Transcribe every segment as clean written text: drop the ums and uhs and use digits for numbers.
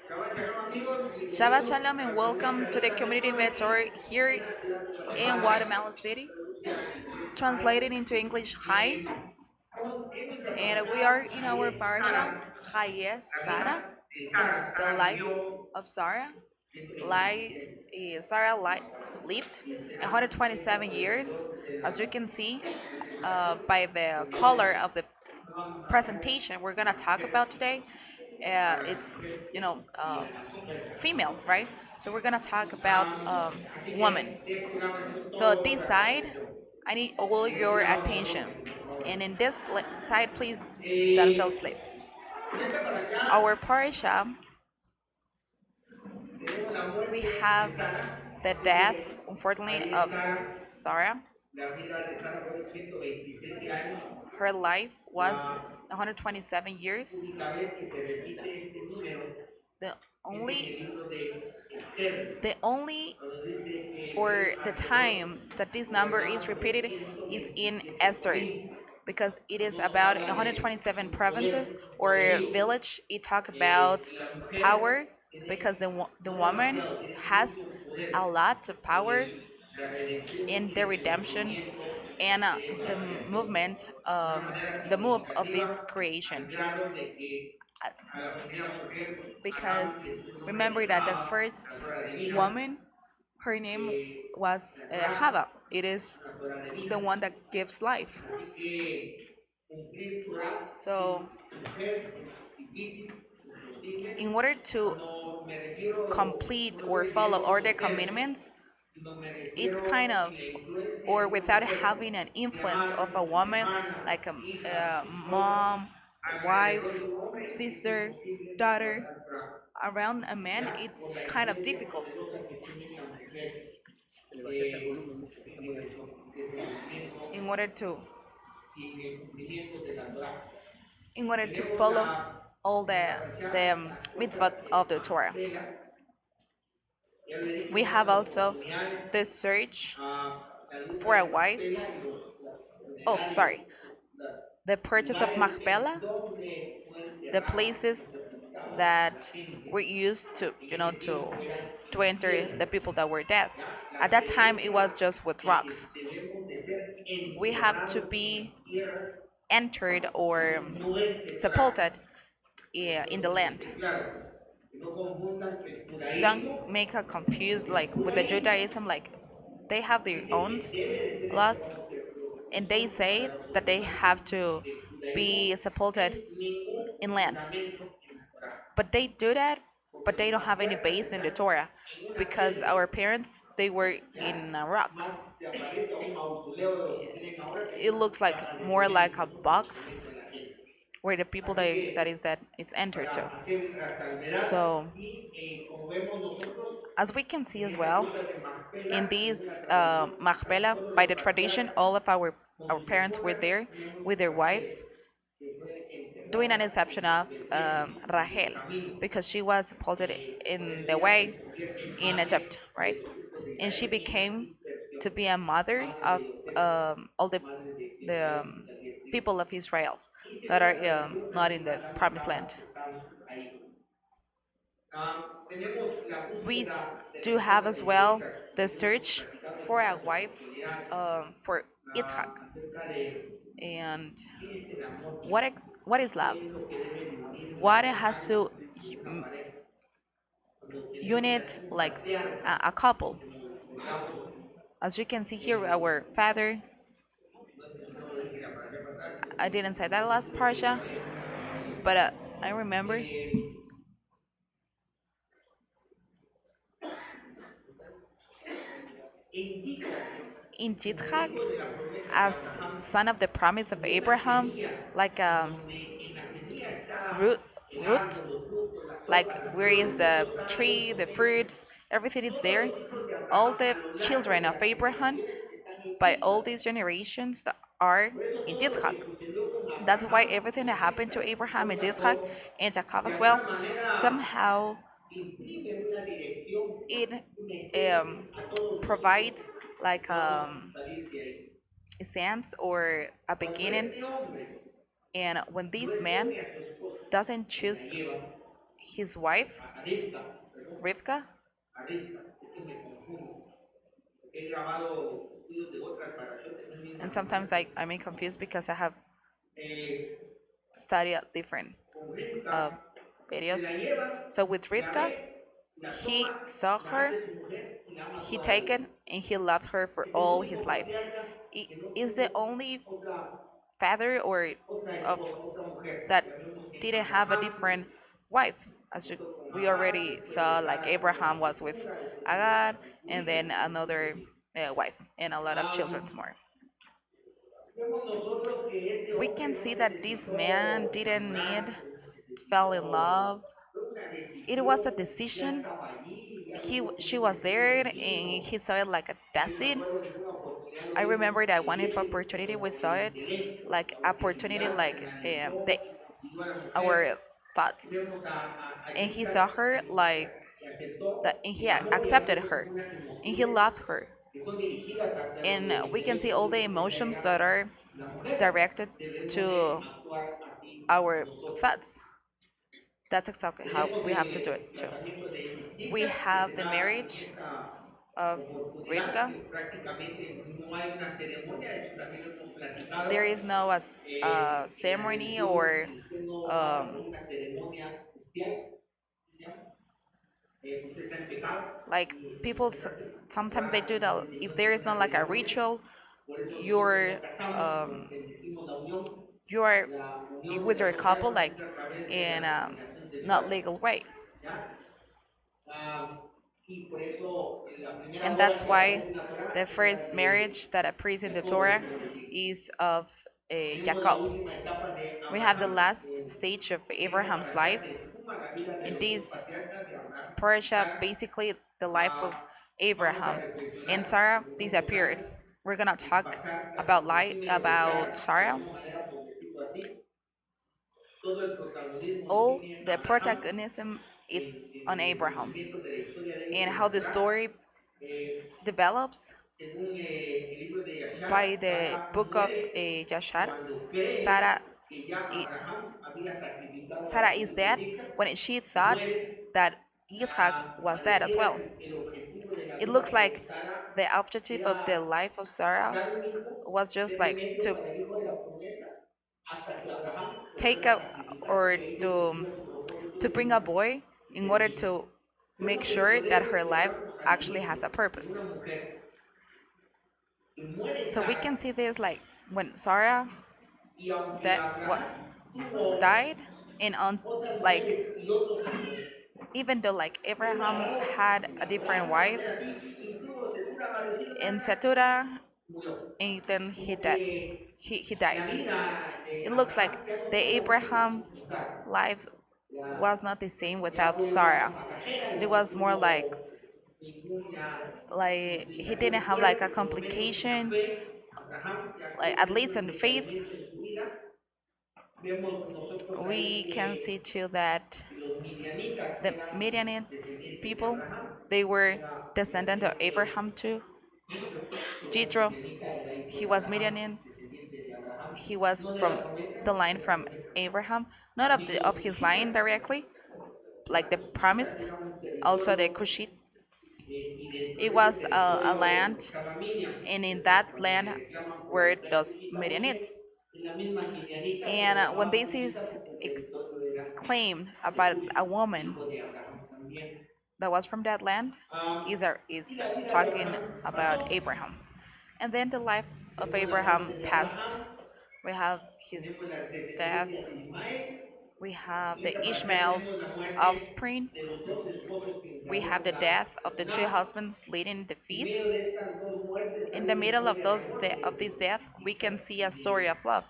Shabbat Shalom and welcome to the community event tour here in Guatemala City. Translated into English, hi. And we are in our Parasha, Jaie Sarah, the life of Sarah. Life, Sarah lived 127 years, as you can see by the color of the presentation we're gonna talk about today. It's you know female, right? So we're gonna talk about woman. So this side, I need all your attention, and in this side, please don't fall asleep. Our parasha, we have the death, unfortunately, of Sarah. Her life was 127 years. The only the only or the time that this number is repeated is in Esther, because it is about 127 provinces or village. It talk about power, because the woman has a lot of power in the redemption and movement the move of this creation. Uh, because remember that the first woman, her name was Hava. It is the one that gives life. So, in order to complete or follow all the commitments, it's kind of, or without having an influence of a woman, like a mom, wife, sister, daughter, around a man, it's kind of difficult in order to follow all the mitzvot of the Torah. We have also the search for a wife. Oh, sorry. The purchase of Machpelah, the places that were used to, to enter the people that were dead. At that time, it was just with rocks. We have to be entered or sepulted in the land. Don't make her confused like with the Judaism, like they have their own laws, and they say that they have to be sepulted in land. But they do that, but they don't have any base in the Torah, because our parents, they were in a rock. It looks like more like a box where the people that it's entered to. So as we can see as well, in this Machpelah, by the tradition, all of our parents were there with their wives, doing an exception of Rahel, because she was sepulted in the way in Egypt, right? And she became to be a mother of all the people of Israel that are not in the promised land. We do have as well the search for a wife for Yitzhak. And what is love? What it has to unit like a couple. As you can see here, our father. I didn't say that last parsha, but I remember in Yitzhak as son of the promise of Abraham, like root, root, like where is the tree, the fruits, everything is there. All the children of Abraham by all these generations that are in Yitzhak. That's why everything that happened to Abraham and Yitzhak and Jacob as well, somehow it provides like a sense or a beginning. And when this man doesn't choose his wife, a Rivka, perdón, Rivka. a Rivka, es que me confundo, porque he grabado estudios de otras parashot en un mismo And año, sometimes I'm confused because I have eh, studied different con uh, Rivka, se la videos. lleva, So with la Rivka, ve, la he toma, saw la her, hace su mujer y la ama he toda la take it, vida. and he loved her for Es el all único his life. patriarca He que no is the tuvo only otra, father or otra of esposa, otra mujer. that Ya vemos que didn't have a Abraham, different wife. As junto con we Agar, already después saw, like Sara tuvo la Abraham was with segunda, después tuvo la Agar, and concubina then y después tuvo another el hijo. wife, and a lot of children Am, more. Vemos nosotros que este We can hombre no see that this man necesitó didn't need enamorarse, no fell in necesitó, love. fue una It was a decisión, ya decision. estaba allí, ya He vivió con she un was vecino there, de and vino. he saw it like a Yo me destiny. acuerdo que en una oportunidad lo I vimos remember that en one of leche, opportunity we pero saw en it intelecto, like la opportunity, objetividad, like analizó the y consiguió a la mujer. our thoughts, Vemos a and he saw Yitzhak her like que aceptó that, and y he el amor y accepted también son her, como unas and he emociones loved her, que son dirigidas hacia and donde we can see debemos all the nosotros de emotions allá. that are La mujer directed debemos de to actuar así our nosotros. thoughts. That's exactly how Tenemos we have to do it el too. casamiento de We Yitzhak que have se the da en marriage esta of oportunidad Rivka. que prácticamente no hay una ceremonia, eso también lo hemos There platicado. is no En la ceremony religión, or si usted no pasa por um, una ceremonia cristiana, usted está en pecado like y people sometimes they actuará do como that. dice, no If es there como is not una like a ceremonia. ritual, Por eso nosotros you're nos casamos, um, bendecimos you are la unión de with las your dos couple almas like es a través de in la a consumación not sexual, legal way, ¿ya? Ah, y por eso la primera and boda that's que why aparece en la Torah the es la first de marriage that appears in the Jacob y Torah Bernadette. is of Vemos la Jacob. última etapa de We have the Abraham last stage of en esta Abraham's parasha life. se esfuma la vida de In los dos this patriarcas de Abraham y Parasha, Sara. basically the life of Ah, vamos a Abraham and reflexionar Sarah en unos disappeared. lugares, We're gonna en talk pasar about los crímenes de about Sara de Sarah. alguna manera, por decirlo así. Todo el protagonismo lo All tiene the Abraham protagonism it's en on el Abraham, desenvolvimiento de la historia de ellos and en how la the Torah. story Eh, develops Según el libro de by Yashar, the Sara book of muere Yashar. cuando cree Sarah, que ya i- Abraham había sacrificado a Sarah su is hijo dead Isaac when she y thought muere. that Yitzhak was dead as Pareciera well. que el objetivo de la It vida looks de like Sara the objective of the era life of Sarah dar un hijo, was just ser like medio to para el hijo de la promesa, hasta que Abraham lo take fuera a a sacrificar, or porque ahí se to cumplía su propósito to de bring a vida boy y in tener order hijos. to make Vemos el sure that poder her que life llevamos al actually has a inicio en purpose. una mujer que muere So we can Sara see this like when Sarah y aunque that what Abraham tuvo died and on otras like mujeres y otros hijos, even though like es Abraham narrado had en a la Torah different de una manera wives así y tuvo segura varios hijos, in Setura, murió. and then he Como died. que He died. la vida de It looks like Abraham ya no the tuvo Abraham éxito sin Sara. lives Ya, was not the same ya without fue una Sarah. cosa pasajera y It no was more tuvo ninguna like he didn't implicación have like a fuerte, por lo menos en la complication, fe. Abraham, ya like que at ese least fue in el the faith. decaimiento en su vida, vemos nosotros ahí We can see que too that los midianitas the eran Midianites descendientes de people, Abraham. they were Era descendant of obviamente Abraham too. Jitro, era Jethro, midianita, era hijo he de was Abraham, Midianite. descendiente de Abraham, He was no de from la promesa, the line de la from promesa, Abraham, not of the amigos of his line cushitas. directly, like La the cushitas promised. era un Also the territorio Cushite. y dentro It de ese was a territorio land, estaba Miriam. and in Entonces, that cuando land le reclaman por la were mujer those cushita, Midianites. oye, es la misma Midianita, And pero when llamaba this cushita is porque el territorio era claimed de about Cush, a woman hijo de Abraham también. that was from that land, Ah, y is la vida de talking Abraham about pasó. Abraham. And then the life of Después de la muerte Abraham de passed. Abraham, We have tenemos his las death. descendencias de Ismael. We have En the esta parasha Ishmael's tenemos la muerte offspring. de los dos esposos que We have encabezan the la death of the two Emuná. husbands leading the En feast. medio de estas dos muertes In hay the una middle of historia de those amor of this death, we can Yitzhak see a y story of love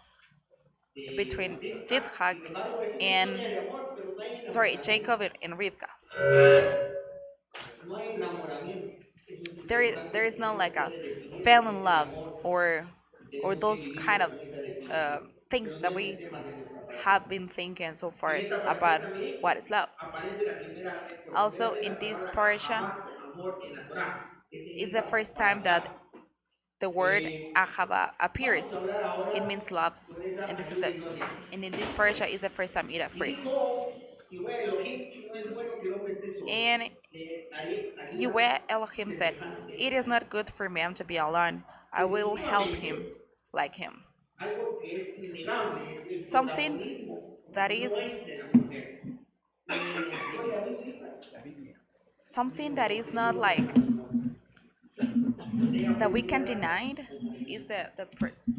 de between Rivka. Yitzhak Sin embargo, es una and historia de amor, pero no hay sorry, enamoramiento. Jacob and Rivka. No hay enamoramiento. Es muy There interesante is porque no uno like a puede definir lo fell que in es el love amor y or tenemos que those kind vivirlo of con esa definición. things Pero no that es el we tema de nuestra parasha. have been thinking so En far esta parasha about también what is love. aparece por primera Also, vez in la this palabra parasha ahabá, amor en la Torah. Es en is the esta first time that parasha. the word Eh, ahava Vamos a appears. hablar It ahora means loves, sobre esa and this is ayuda idónea. and in this parasha is the first time it Y appears. dijo Yahweh Elohim, And le daré ayuda Yahweh Elohim said, semejante "It is not good for man to be alone. I will help him Definitivamente, like him." algo que es innegable es que el Something protagonismo that no is es de la mujer. En la historia bíblica, something no that is tuvo not like protagonismo. Pues ella that fue we can enviada deny it como is ayuda.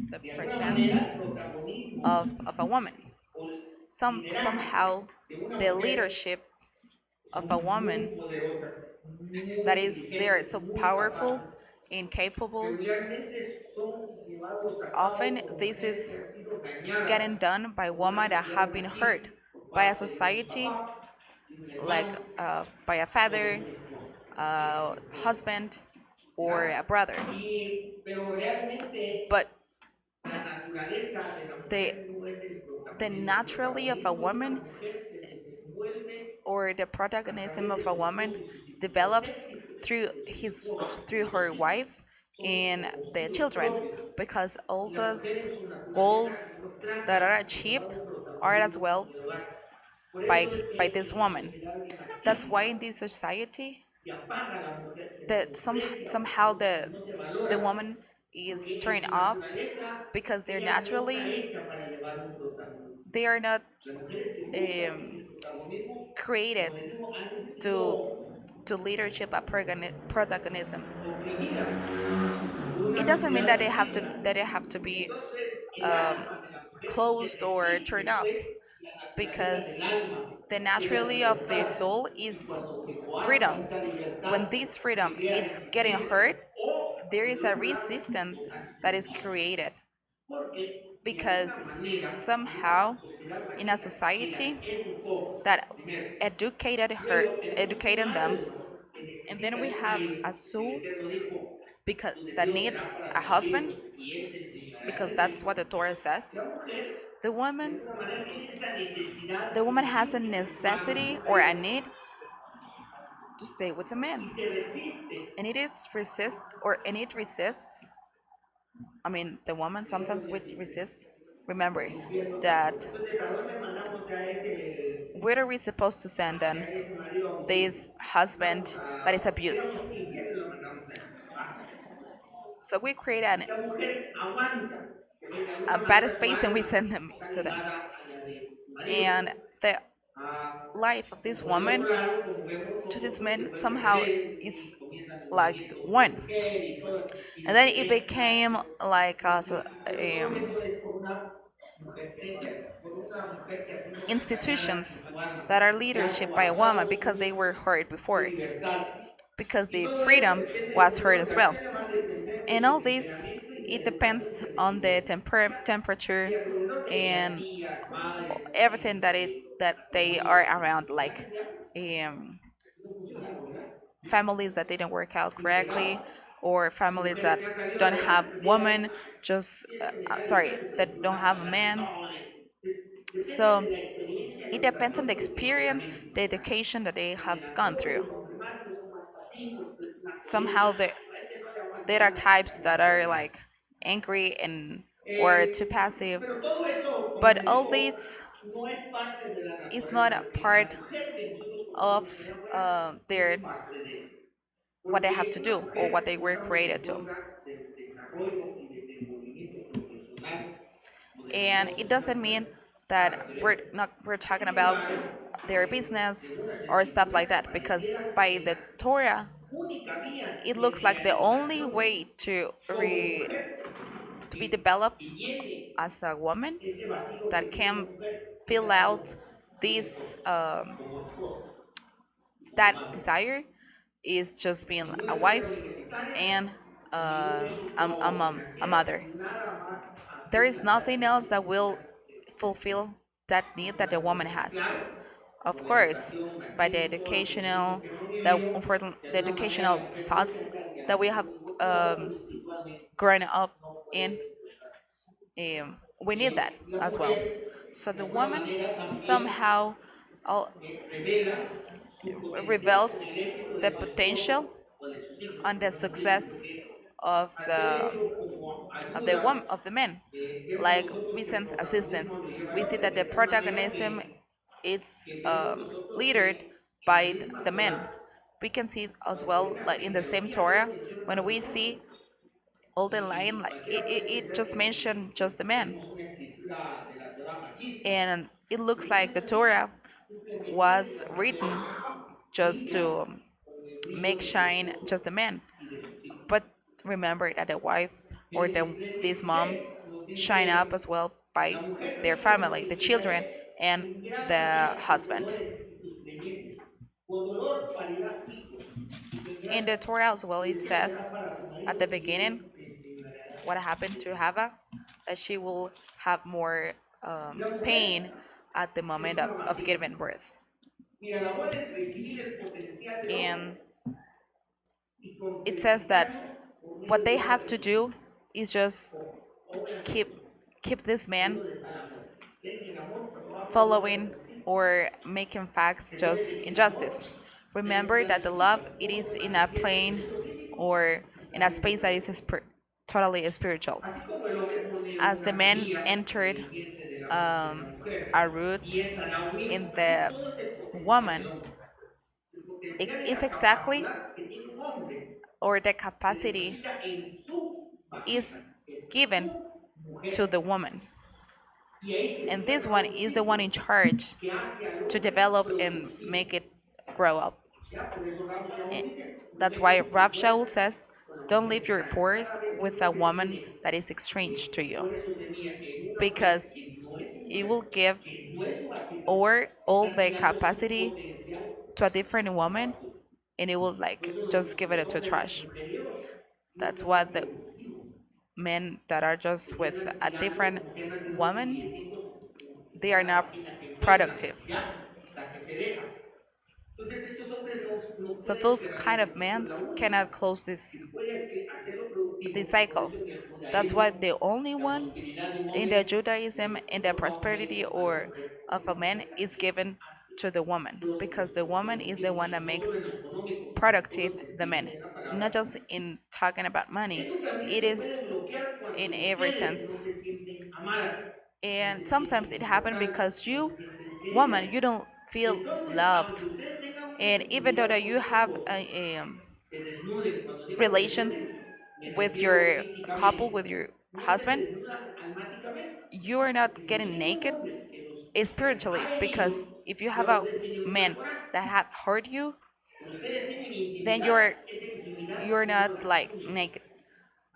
the De alguna presence manera, el protagonismo of a woman. o el liderazgo Somehow de una the mujer leadership of a son muy woman poderosas, muy that is there inteligentes, so muy powerful capaces, and pero capable, realmente son llevados a often cabo por this mujeres que is han sido dañadas getting done by por una women that sociedad have been hurt machista por by a parte de un society, papá, de un like hermano by a o de father, un esposo, a esposa, husband, or ¿verdad? a brother. Pero realmente But la naturaleza de la the mujer no es el the protagonismo. El naturally of a protagonismo de una woman mujer se desenvuelve or the a protagonism través de of a su woman esposo y sus hijos, los develops éxitos through de su his esposo y through de sus her hijos wife son and the reconocidos children, propios because all y la mujer those en su naturaleza goals no that are trata de llevar achieved un are as protagonismo well en el hogar. Por eso es by que this en la woman. sociedad That's why machista in this society se apaga a la mujer, se that menosprecia o somehow no se the valora, woman is porque en turned su off naturaleza because they're ella no está naturally hecha para llevar un protagonismo. they are not Las mujeres que buscan um, ese protagonismo, created como les digo, han to sido leadership and protagonism. oprimidas por una It doesn't mean sociedad that machista. they have to be Entonces, el um, alma de la mujer se closed or turned resiste, off, pues, la naturaleza because del alma the es la naturally of their libertad. soul Y is cuando se coarta freedom. esa When libertad, this se freedom crea it's getting resistencia hurt, o, there por is el a otro lado, resistance that is totalitarismo. created, Porque si de alguna because manera somehow una sociedad in a machista que las society educó, that primero, educated her luego tenemos un educating them, alma que and then necesita we de un have a marido. El soul Eterno dijo, because tu that deseo será needs para a tu husband, marido y él se enseñará because de that's ti. what the Torah says. La mujer, The de woman alguna manera, tiene esa necesidad the woman has a intrínseca en su alma, en necessity su or a ser, need to stay with a man, y se resiste and it is resist or and it resists. I mean, the woman y lejos sometimes de would siempre resist. Remember el infierno también. that Entonces, ¿a dónde mandamos ya where are we supposed to send then hacia ese marido abusivo? this Mandamos husband that is creamos abused? un infierno y lo mandamos ahí, abajo. So we create La mujer aguanta, porque de a alguna bad manera su space and we alma send them está to them. ligada a la de su marido. And the Ah, life of this por el otro woman lado, como vemos, to otros this pues, se man vuelven somehow rebeldes is y comienzan el like movimiento pro one. mujer y todo, y And then después it entran, became like pero todo eso es por una mujer necia, por una mujer que ha sido dañada en institutions su alma, that are que ha leadership by a woman coartado because they were hurt su before, libertad. because Y the todo esto freedom depende de was su hurt as propia well. va a depender de And su all this, temperamento y de la it educación depends que on the recibió. temperature Y alrededor de ella, and tías, madres, everything maestros, that they are acompañamiento, around, van like cambiando. um, No funcionando, ¿verdad? families that didn't work out correctly, Integrado. or families Mujeres that que han salido don't have adelante, pues women, ellas just tienen que echar el sorry, cuento, pues that no don't van a have a dar de man. todo. Depende So de la experiencia, la it depends on educación the y el experience, temperamento. the education that they have Porque a gone todos through. los confirmandos son más pasivos, pues una Somehow colérica. A este no le aguanto there are nada, types that are aguantarle. like angry and or too passive, Pero todo eso, como but le all digo, this no es parte de la is not a naturaleza. La part mujer que nosotros conocemos of allá afuera no es their parte de. what they have Porque to una do or what mujer, they no were estamos en created to. contra del desarrollo y desenvolvimiento profesional o de And it negocios de una doesn't mujer, mean nada, that al revés. we're talking Sin about embargo, their de business una or stuff like certificación that, because pareciera by que the la Torah única vía it de looks like the only realización way to como mujer be que, developed que llene as a woman ese vacío que that tiene can como mujer es fill hacerlo out como this esposa, como esposa y como that madre. desire is just being a Ninguna carrera wife universitaria, and ningún éxito a mom, a financiero, mother. nada más There is afirma esa nothing else that will necesidad fulfill that need that the woman has. Claro, Of por la course, educación, by the machismo, todo el feminismo educational, que hemos vivido, de the alguna manera educational la mujer no se thoughts encuentra ni that al we have 100% y espiritualmente grown up no in, puede encontrar. we need that La as well. mujer, So de the alguna woman manera, también somehow all, revela su potencial con reveals el éxito the de su potential esposo o de sus hijos, on como the lo hemos dicho, success porque al ser of hecho como the ayuda, woman of the men, vemos like nosotros que el recent protagonismo assistance. lo lleva We el see hombre, that de the tal manera protagonism it's que vemos nosotros leadered by the men. We can see as well, like in the same Torah, when we see all the line, like it just mentioned just the men, tenemos una escritura de la Torah machista. and it looks like the Entonces eso Torah simplemente was la mujer written just brilla to con el brillo make de su shine esposo just the men. y de sus hijos. But remember that the wife or this mom Génesis 3:16 nos shine up dice, as well by la mujer te their hizo como family, si the children, Israel, and en gran the medida tus husband. dolores y tus preñeces. Con dolor parirás hijos y In tendrás the Torah as well, y it deseos serán says para tu at marido the y él beginning se enseñoreará what happened de to ti. Hava, that she will have more Y la mujer pain at the es moment una of maceta. giving birth. Mi labor es recibir el potencial del hombre And y it says that concretizarlo por what medio they de obras have de to do justicia. is just Obras de keep justicia. keep this Ahí es man donde está el amor. En el amor trabajo de obras de following justicia. or making facts Entonces, just en el amor injustice. tenemos Remember una that the distinción. love it Uno is se in a manifiesta en el plane mundo físico or y in a también en space el that mundo is espiritual. totally spiritual. Así como el hombre pone As the una man semilla en entered el vientre de la um, mujer a y root esta da un hijo, in así the todo es el potencial del woman, hombre. El it potencial y is la exactly, capacidad que tiene un hombre or the se capacity deposita en su is vasija, que es given su to mujer. the woman. Y ahí se And this cierra one un is the one ciclo in charge que hace al to hombre develop and productivo. make it grow up. Ya, por eso Raúl Eh, Shaul dice, no That's why dejes tu Rav Shaul fuerza says, con la don't mujer leave your extraña. force Cada vez que un with a hombre woman tiene that is strange to you, pone su semilla en una mujer because que no es su it will mujer, give que no es su vasija, or all está the tirando su capacity potencial to a different a la woman, basura. and it will Por like eso just give los it to hombres trash. mujeriegos That's nunca son what the productivos, men that are just porque with andan a tirando, different como que andan tirando sus woman, billetitos en they are cada not página que encuentran, productive. ¿ya? La que se deja. Entonces esos hombres no So pueden those cerrar kind ese of ciclo men en la última. cannot close this Si puede hacerlo this productivo, por cycle. eso en el That's why judaísmo the only la one prosperidad de un in the hombre Judaism le and the otorga a un prosperity mérito a la or mujer, porque of a una man mujer is también given hace to the woman, because the woman is the productivo, one that no solo makes en lo económico, sino en todos productive los the sentidos man, de la not palabra. just in talking about money. Esto también It se puede is bloquear cuando in every ustedes sense. no se sienten amadas, no And se sometimes sienten it happened importantes, because no you, se sienten queridas. woman, you don't Y feel entonces, aunque loved. ustedes tengan una And even though intimidad that con you su have esposo, a se desnuden. Cuando digo se relations desnuden, me with refiero your couple, físicamente. with your No se husband, desnudan almáticamente. you are Y not si getting tienen un naked hombre que les spiritually, ha herido, because if you y have ahora a ustedes tienen una man coraza, that have hurt you, ustedes tienen then intimidad, you're esa intimidad you're no not los like une, naked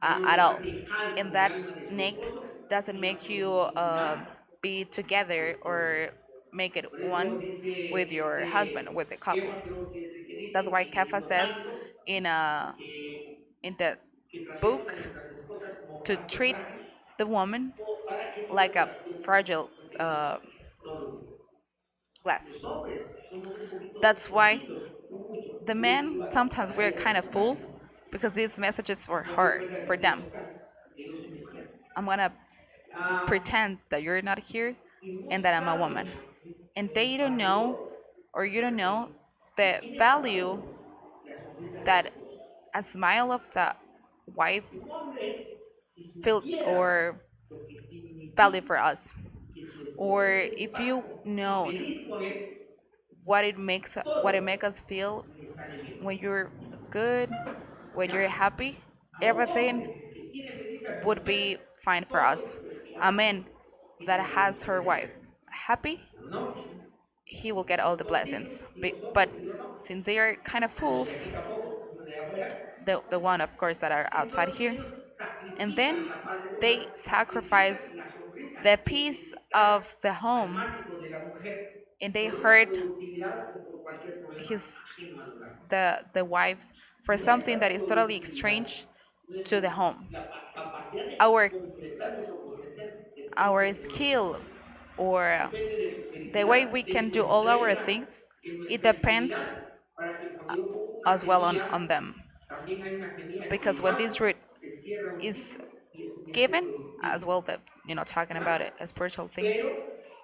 no at los all, hace jal and con el that alma de su naked esposo doesn't en la make you productividad be de together su hombre. or make it Por eso one with dice your husband, with the couple. Kefa, creo que es el que That's dice why que es Kefa says importando in que, in the que tratemos a book nuestras esposas como to vaso treat frágil the woman o para que no like a las lastimen, fragile porque eso es todo. glass. Los hombres somos un poquito That's why flojitos, no mucho, the muy men privados sometimes para we're ellas kind of nos full tocan. because these messages were No se hard cuenta que for aquí me them. tocan, que yo soy mujer. I'm gonna Ah, pretend that you're not here y and muchos that I'm a casos woman. And en they don't know, alrededor or you don't know, ¿y the quién es value abajo? La sonrisa del that esposo. a smile of the wife Un hombre, si feel supiera or lo que value significa for us, que su esposa or esté en if paz you y know feliz con él, what it todo make us feel le sale bien. when you're good, when you're ¿Ya? happy, A un everything hombre que tiene feliz a su would be mujer, fine for todo us. lo que A hace man that tiene has her productividad. wife happy, ¿No? he will get all the Todos digo, blessings. digo somos, But digo no. since they are kind of Y aquí fools, tampoco, los de afuera. the one of course that are outside Entonces here, ellos and sacrifican then la paz del they hogar, sacrifice sacrifican la sonrisa, the el peace bienestar of the home, almático de la mujer and they por una hurt productividad o por cualquier problema his ajeno al hogar. the wives for something Nuestra that is totally productividad, strange to the nuestra, home. la capacidad de Our concretar nuestro potencial depende our de nuestra skill esposa, or depende de su the way we felicidad, de can su do all our entrega things, en it nuestra depends intimidad, para que cuando yo pongo una as well on semilla, them. también hay una semilla Because when espiritual, this root se cierra un is ciclo y eso me hace given, as productivo. well the talking about ¿Ya? it as spiritual things, Pero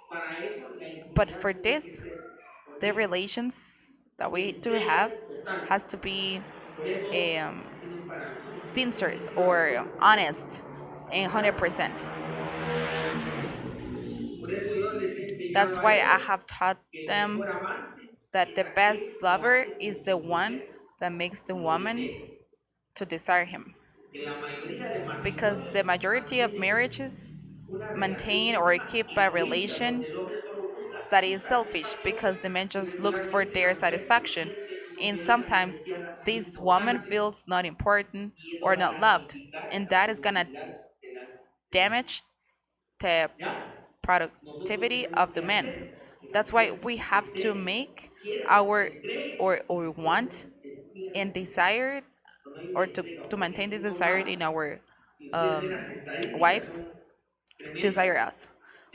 para eso la but intimidad for tiene que this, ser the honesta, relations that de we do have entrega total. has to be Por eso um, es que no es para nosotros, sincere es para or nosotros. honest and 100%. Por eso yo les he That's enseñado a why I ellos have taught que el them mejor amante that the esa best que lo lover hace is como the su one mujer that makes the lo woman desee. to desire him. En la mayoría de Because matrimonios the majority of mantienen marriages una maintain relación or más keep a egoísta, relation donde el hombre solo busca that su is selfish satisfacción because the man y just looks for regularmente la their mujer se satisfaction. siente no And querida ni sometimes apreciada ni this woman importante feels not important y eso or va a not loved. damnificar And la that is gonna productividad del hombre. damage the ¿Ya? Nosotros productivity tenemos of que the man. hacer que la That's why mujer we have to desee, make quiera, se our entregue y or se esfuerce, want se sienta and así. desire Cuando hay una or entrega, to por maintain this ejemplo, desire normal, in our si ustedes ven las um, estadísticas wives son tremendas desire us.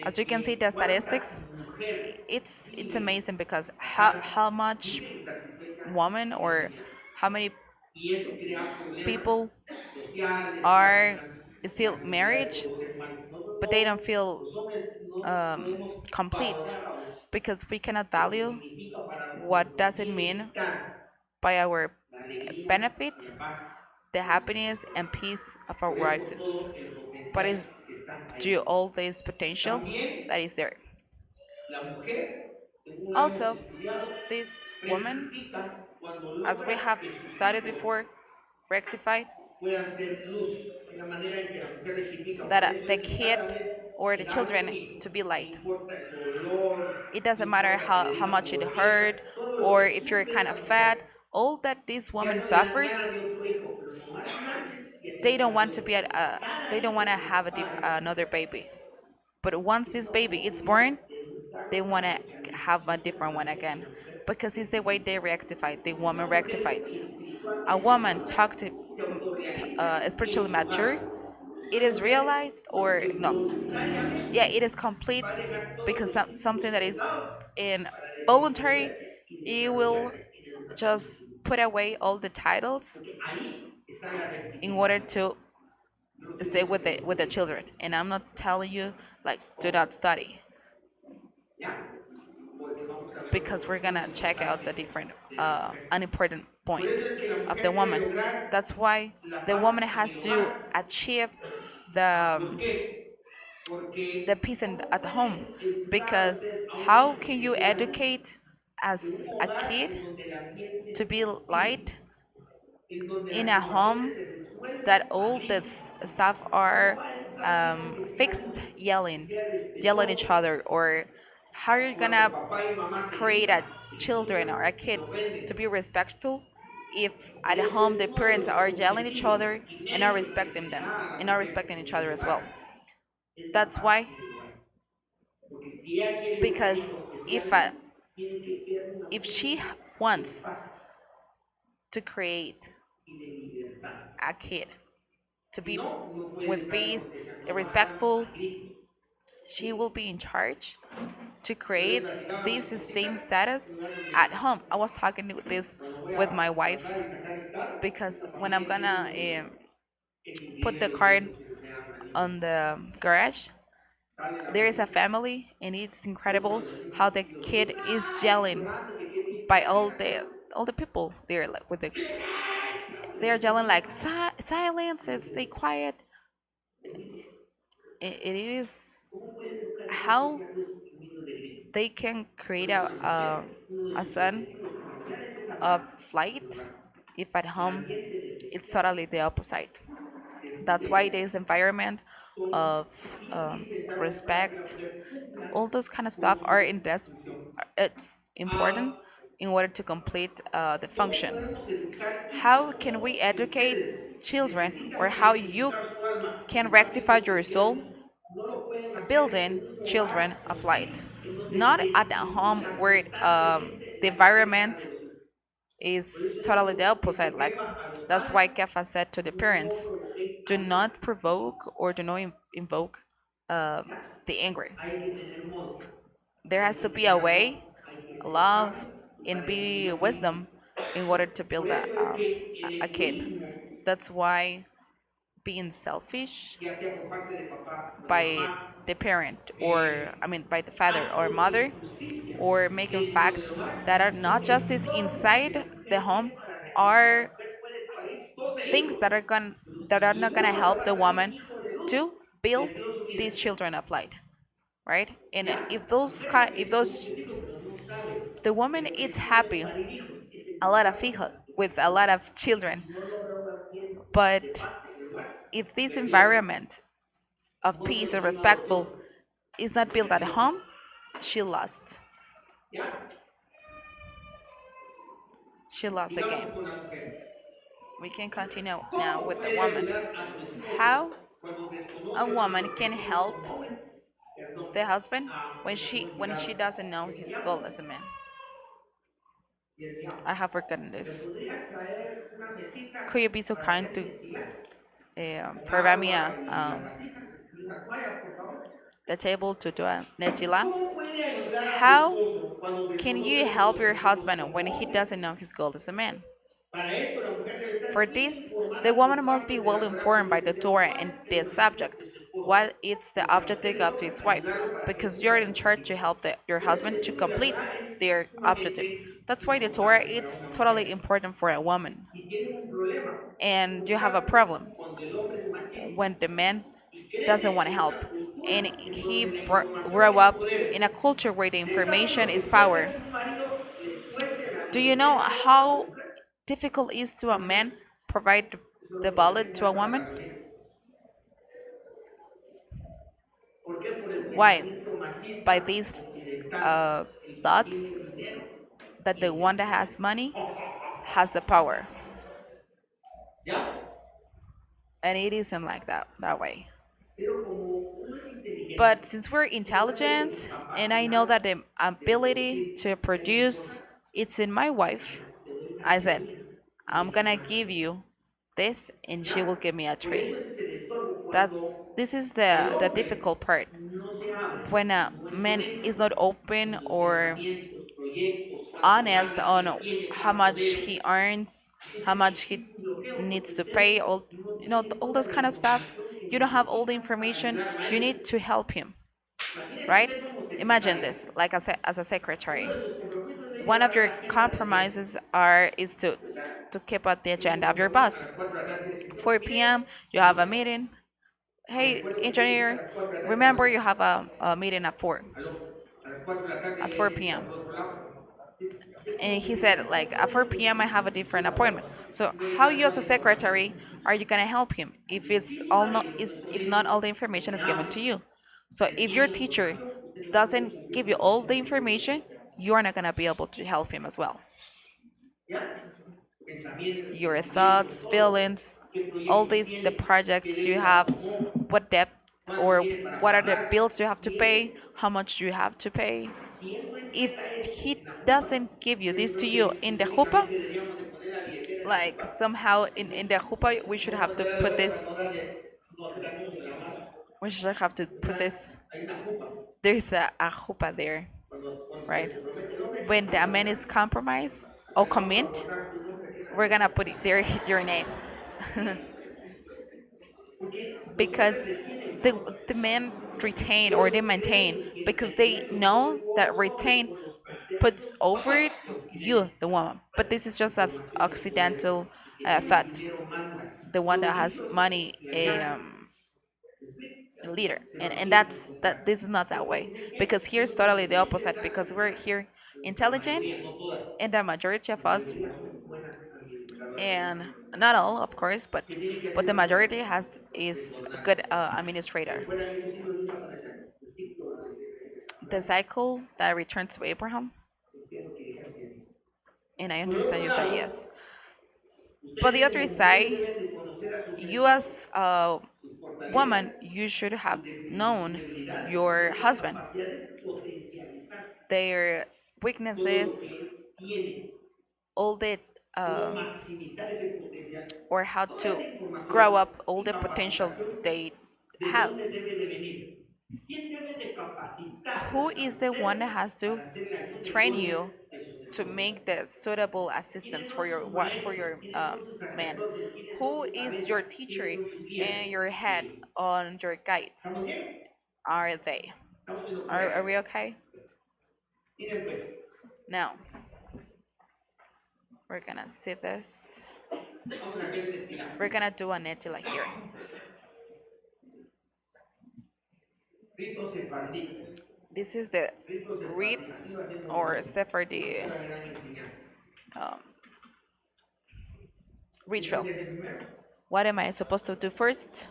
As de you can see que the cuánta statistics, mujer it's vive amazing because casada, how much vive insatisfecha woman en or línea. how many Y eso crea problemas people sociales, crea are problemas en still la vida de married todos los seres humanos. Nosotros but they don't no, feel los hombres, no um, podemos complete valorar because we cannot lo que value significa para what nuestro does it mean bienestar by our la alegría y benefit, la paz the de nuestra happiness mujer. and peace of our Pero es wives, por todo el but potencial it's que está due ahí. all this potential También that is there. la mujer, según lo hemos Also, estudiado, this woman, rectifica cuando as we logra have que sus studied hijos before, rectified puedan ser luz. Es la manera en que la mujer rectifica. that Por eso the es que kid cada vez or que the nace children un to hijo, be no light. importa el dolor, It no doesn't matter importa que le how digan much it gordita, hurt todo lo or que if you're sufre kind una of fat, mujer, all that this ya woman no dirán suffers, muérame otro hijo, pero nomás nacen y they tienen que don't want nacer to otro be hijo. Cada they don't want hijo to que have papá tenga another baby. But once es this una baby is oportunidad born, de educar they want to socialmente. have Y a eso different one también again una mujer because it's the way rectifica. they rectify. The woman Una mujer rectifies. A espiritualmente woman madura talk to se autorrealiza en spiritually su mature. hogar. It Una is mujer realized or que no. Yeah, it voluntariamente is complete va a dejar todos because los títulos something a that un is lado in para voluntary, desenvolverse y it will desarrollarse en el just matrimonio. put away all the titles Porque ahí está la in order rectificación. to Yo no quiero stay que with estén the aburridos. children. And I'm not telling you like do Ojo, not study ¿ya? Porque vamos a ver because otro we're gonna punto check out the importante different de la mujer. an important Por eso point es que la of the mujer debe woman. lograr That's why la the paz woman en has el to hogar. achieve ¿Por qué? the Porque peace ¿cómo at home puede educar because usted a un how hijo can que you sea luz educate en un as a hogar kid en donde el ambiente to es be hostil, light en donde in las a situaciones home se that resuelven a all the gritos? staff ¿Cómo are va a educar un hijo que sea fixed luz, que yelling sea yelling each respetuoso? other, or how are you Cuando gonna papá y mamá se create a gritan, se children or a insultan, se kid to be ofenden. respectful if Y at ese home es the uno de parents los are yelling each objetivos other y and not méritos que respecting se le them da a la and not mujer respecting each en other su as well? hogar. Es la That's paz why, en el hogar. Porque si ella quiere educar because hijos que sean if luz, tiene que crear un if she ambiente de wants paz to create y de libertad. a kid to Si be no, no puede with educar peace, hijos que sean nomás respectful, a gritos. she will be in charge to Yo les create platicaba a this mis esteem hijas, un status lugar at donde home. I was talking with this cuando voy with my a wife pasar y sacar el carro, because esta when I'm familia tiene gonna un niño que si put tiene the los car gritos y me habla niño. on the garage, Sale la there is a mujer, family, and it's otro incredible de los niños how más the chiquitos, kid is ¡ay! yelling Llorando que quiere ir by para allá, ¿no? all the people there, like with the ¡Silencio! they are Le yelling like decimos, silence, le stay decimos, quiet. pero mire, It is ¿cómo puede educar usted que how sea luz en medio de gritos? they can Por create eso la mujer, uno de a sus son objetivos primordiales es la of paz en el flight hogar. if at El home ambiente de it's respeto, totally the opposite. de That's why fluidez, this environment son of indispensables para que la respect, mujer all cumpla those kind of con stuff are su in this. función. It's important Ah, in order to complete the ¿cómo function. podemos educar hijos How can we como educate ustedes children, or necesitan how you rectificar su alma can en rectify ambientes your soul? cristianos? No lo pueden hacer Building en un children hogar of light, hostil en donde not se at a home estimula where constantemente the la guerra de environment los hijos. Por is eso es totally the que opposite. se Like queja a los that's why padres, Kefa said to the no parents, provoquéis do anger. not provoke or do not invoke ¿Ya? the angry. Hay que tener modo, There has hay to que be a tener amor, way, hay que ser love, sabio y and para eso se be llama hijo. wisdom in order to Por build eso es que a el kid. egoísmo, That's why being selfish ya sea por parte de papá o de by mamá, the parent, or eh, I mean by the father or actos de mother, injusticia or making dentro del facts hogar that are son not justice enormes que inside la the mujer home tiene para rectificar. La are mujer puede parir 12 things hijos, pero that si are not gonna ninguno le help va the a salir woman hijo de luz, to build perdió su vida. these children of light, right? And ¿Ya? La mujer es if those un objetivo, pero no sabe. the woman is happy, parir hijos, ese es a el lot of lugar hijos donde tú with tienes a que lot estar. of Y children, si no logra un ambiente de but paz en el lugar, if this perdieron environment of no peace and solucionado el respectful tema. is not built at Perdió. home, she lost. ¿Ya? She lost the Sigamos game. con la mujer. We can continue now ¿Cómo with the puede woman. ayudar a su esposo How cuando a desconoce sus woman can objetivos help como hombre? Perdón, the husband se me pudo when olvidar she doesn't know el his diablo goal as a man. y el diablo. I have forgotten ¿Me this. podrías traer una mesita Could you be so para kind hacer to tequila? Con provide me agua y la vasija y una toalla, por favor. the table to do a netila? ¿Cómo puede ayudar a su How esposo cuando can desconoce you sus help your objetivos husband como when he hombre? doesn't know his goal as a man? Para esto, la mujer debe estar For this, the informada woman por must be parte de well la Torah informed sobre by este the tema. Torah ¿Cuál and es el the objetivo subject. de su esposo? What is the Porque a usted objective le of toca his wife? ayudarlo para que Because cumpla you're su in charge to objetivo. help your Por eso el husband to estudio de la complete Torah es their objective. sumamente That's why the Torah importante para is una totally mujer. important for a woman. Y tienen un problema. And ¿Cómo you have a saben? problem Cuando el hombre es machista when the man y doesn't crece want to en help una cultura and en he donde la información grew es up poder. in a culture where the ¿Usted sabe information lo que is puede power. hacer que un marido le suelte la Do you know billetera de oro a su how mujer? difficult it is to a man provide Eso es the lo que le wallet tiene to a dando la woman? gasolina. ¿Por qué? Por el Why? pensamiento By machista these occidental. uh, El que thoughts tiene dinero that the tiene el one that poder. has money has the power, ¿Ya? and it isn't like that way. Pero como uno es But inteligente, since we're uno sabe que intelligent, su and I know capacidad that the de ability producir to está en su produce esposa. it's in my wife, Mira, te doy una I said, manzanilla y I'm me das gonna una give sandía. you this, and she will ¿Ya? give me a Por tree. eso ese es el estorbo That's cuando this is el the hombre difficult part no se abre when a como es man is honesto not en open sus or pensamientos, proyectos, cuánto honest gana, on quién tiene how cuánto much debe. he earns, how Entonces much he existe un bloqueo porque needs to usted pay, all tiene all toda those la kind of stuff. información que You don't have all the necesita para information. ayudarlo a You él. need to help him, Imagínese right? usted como Imagine secretaria. this, like as a Uno secretary. de sus compromisos es One of llevar your la agenda del jefe, compromises are is ¿verdad? to keep up the Tiene su agenda of your compromiso a boss. las 4 de la tarde tiene sesión. 4 Mire, p.m. you have a señora, meeting. le Hey, recuerdo que tengo cita a engineer, las 4 de la tarde con remember otro. you have a meeting at 4 Aló, a las 4 de la tarde at ya hay 4 sesión p.m. por otro lado. Usted como And he said, secretaria, like, ¿cómo at puede 4 p.m. I have a conseguir different appointment. So y no how llegar you as toda a la información? secretary are you gonna help him if not all the information is given to you? So if your Teniendo teacher información, usted no puede doesn't cumplir give con you la all función the que tiene que information, hacer. you are not gonna be able to help him as well. ¿Ya? Pensamientos, Your sentimientos, thoughts, todo. feelings, ¿Qué all proyectos these the tiene? ¿Qué projects you deuda have, tomó? what debt ¿Cuánto or tiene para what are the pagar? bills you have to Si pay, eso, how much you have to pay. si él no If entrega eso he en la jupa, doesn't give you yo this to creo you que in the chupa, simbólicamente deberíamos de poner la billetera en la like jupa. somehow in the chupa we should No, have no to queda de put otra, this, no hacer aquí sobre la mano. we should have to put ¿Verdad? this, Hay una jupa. there's a chupa there, Cuando se le right? compromete el hombre, When aquí the va a man is poner, compromised or acá le vamos a commit, botar tu nombre aquí en la we're gonna put billetera. it there your name. ¿Sí? Porque los hombres Because retienen the mucho. the men retain or Ellos they creen maintain que because el they tener control know that sobre retain los puts océanos over it de you, Occidente. the woman. But this is just a Información de poder occidental y que tiene thought. dinero manda. The one Los that has libros money le a regalan. ¿Me explico? leader, Pero and aquí es al that contrario. this is not that Porque way, dicen que because uno here's se totally the somete opposite, a las because we're reglas. here La intelligent, mayoría, no todas. and the majority La of us, mayoría son buenas administradoras del and dinero. not all of course, ¿Qué tienen que but hacer the una mujer? majority has is a Perdonar. good administrator. ¿Recuerdan esos hijos de aparecer? El ciclo donde se regresa The Abraham. cycle that returns to Abraham, Entiendo que dijeron que sí. and I Por otro understand you say lado, yes. But the ustedes other como mujeres side, deben de conocer a sus you esposos, as a sus fortalezas, woman, you should have sus known debilidades y your tener la husband, capacidad de potencializar their todo lo weaknesses, que él tiene, all the cómo maximizar ese potencial. or how Toda to esa grow información up all y the potential capacitación, they ¿de have. dónde debe de venir? ¿Quién debe de Who capacitarlas a is the one ustedes that has to para ser la ayuda train you idónea de sus to esposos? make the suitable assistance ¿Quiénes for son your sus for maestros? your ¿Quiénes son sus man? sacerdotes? ¿Quiénes son Who su is your cabeza? ¿Quiénes teacher son sus guías? and your head Ellos. on your ¿Estamos guides? bien? Are they? ¿Estamos en lo Are correcto? we okay? Miren pues, Now we're gonna see this. vamos a hacer el destilado. We're gonna do a netila here. Rito sefardí. This is the Rito read Sephardi, así lo hacemos or nosotros. Sephardi Esa es la gran enseñanza. um, ¿Qué tiene ritual. que hacer primero? What am I supposed to do first?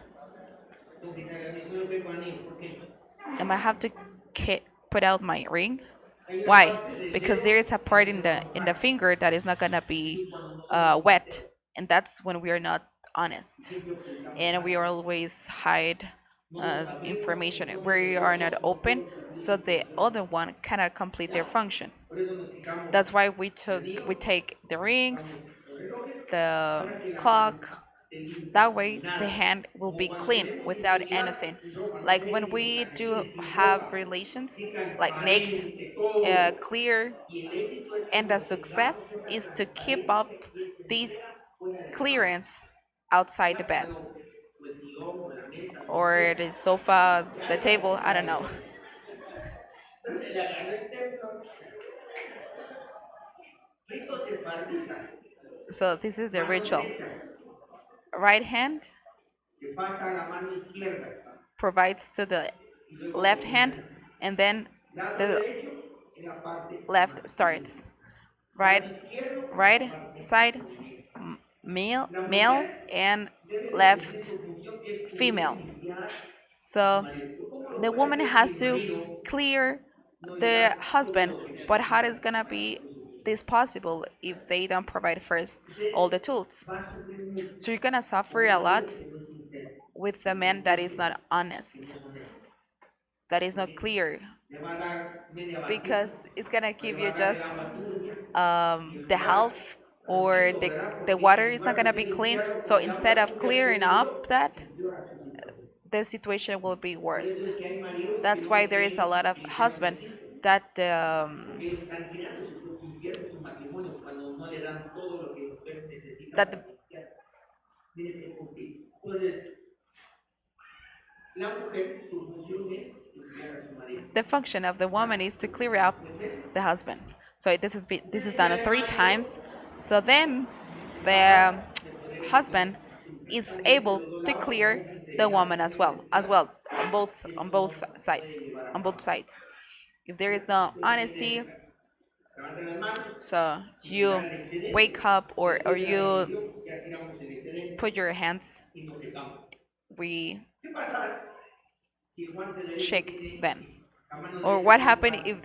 Tengo que quitar el anillo. No me pego anillo. ¿Por qué? Am I have to put out my ring? Hay una Why? parte del Because dedo there is a que no part se in va a the mojar. finger that is not gonna be Eso es cuando no somos wet, sinceros. and that's when we are not Y honest, siempre ocultamos and we algo. always hide No nos abrimos, information. entonces We el are not otro no open, puede cumplir so su the función. other one cannot complete their ¿Ya? function. Por eso nos quitamos That's why el anillo, we take the nos quitamos rings, los relojes the para que la mano clock. esté limpia, That way sin the nada. hand will Como be cuando clean tenemos without intimidad anything. sin ropa, no Like se deje when ni con we do calcetines, sin have ropa. relations, Sí, like naked, transparente, todo. clear, Y el éxito es que and the mantengamos success esa is to keep transparencia up y esencia this fuera de la cama. clearance outside the Ya bed cuando o el sillón o la mesa, donde or sea, the sofa, ya the ahí va a table, I empezar don't el know. rollo. Entonces le agarró el temblor. Rito sefardita, So this is the mano ritual. derecha, Right hand se pasa a la mano izquierda provides to the y luego left comienza hand, esto. and then Lado the derecho en la parte left masculina. starts. Lado Right, izquierdo en la right parte side femenina. La male, mujer and debe de cumplir left su función que es cubrir y female. limpiar a su So marido. Pero ¿cómo lo the puede woman hacer si has el to marido clear no le the da todo husband, lo que but how is necesita gonna para be cumplir su función? this possible if they don't provide first all Usted the tools? va a sufrir mucho So you're gonna con suffer un a marido lot que no es sincero, with a que no es man that is íntegro, not que no honest, es honesto. that is not Porque clear, le va a dar media vacía, because it's gonna o le give va you a dar el just agua turbia y el the cuarto half, or tranquilo, ¿verdad? the Porque water en is not lugar de gonna usted be clean. limpiarlo So con el instead agua of turbia que clearing le dio, up that, empeora su situación. the situation will be Por eso es worst. que hay maridos que That's no why there is a creen lot of que el infierno husband existe, that porque ellos están creando su propio infierno, su matrimonio, cuando no le dan todo lo que la mujer necesita that para limpiar. Tiene que cumplir. Entonces, la mujer, su función es limpiar a su marido. the function of the woman ¿Ya? is to clear up Tres veces. the husband. So this is Entonces, done ya el 3 times. marido So then es the capaz de poder husband ejercer su mujer. is También de able los dos to lados, cuando clear hay the sinceridad, woman cuando hay as honestidad, well, y on esto no both se puede sides, llevar a on both cabo. sides. If there is ¿Ya? no Entonces, honesty, tiene, levanta las manos, so sin you tirar el wake excedente. up, or Después de la you bendición, ya tiramos el excedente put your hands, y nos secamos. we ¿Qué pasa si el guante derecho shake tiene, them. si la mano Or derecha what tiene un happened guante? if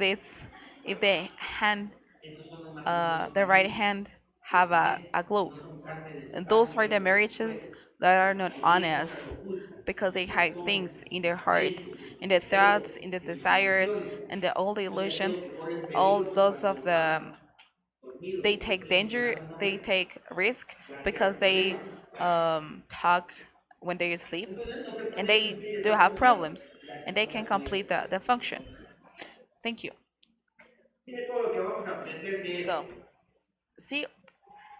the hand, Esos son los matrimonios the right fallidos, hand have porque a no glove? son parte del And those are pacto the de los marriages sueños, that are not porque tienen cosas honest, ocultas, because they no hide son things in their hearts, transparentes en in su the cerebro, thoughts, in the en sus desires, emociones. and all the Son deseos illusions, que corren all peligro those cuando of the están dormidos, they porque take ustedes danger, mencionaron un they hombre take risk, ya que because hace they problemas. talk when they sleep, Entonces no se and puede they cumplir do esa have función problems, y la and they can separación es complete the function. completa. Thank you. Mire todo lo que vamos a aprender de So esto. see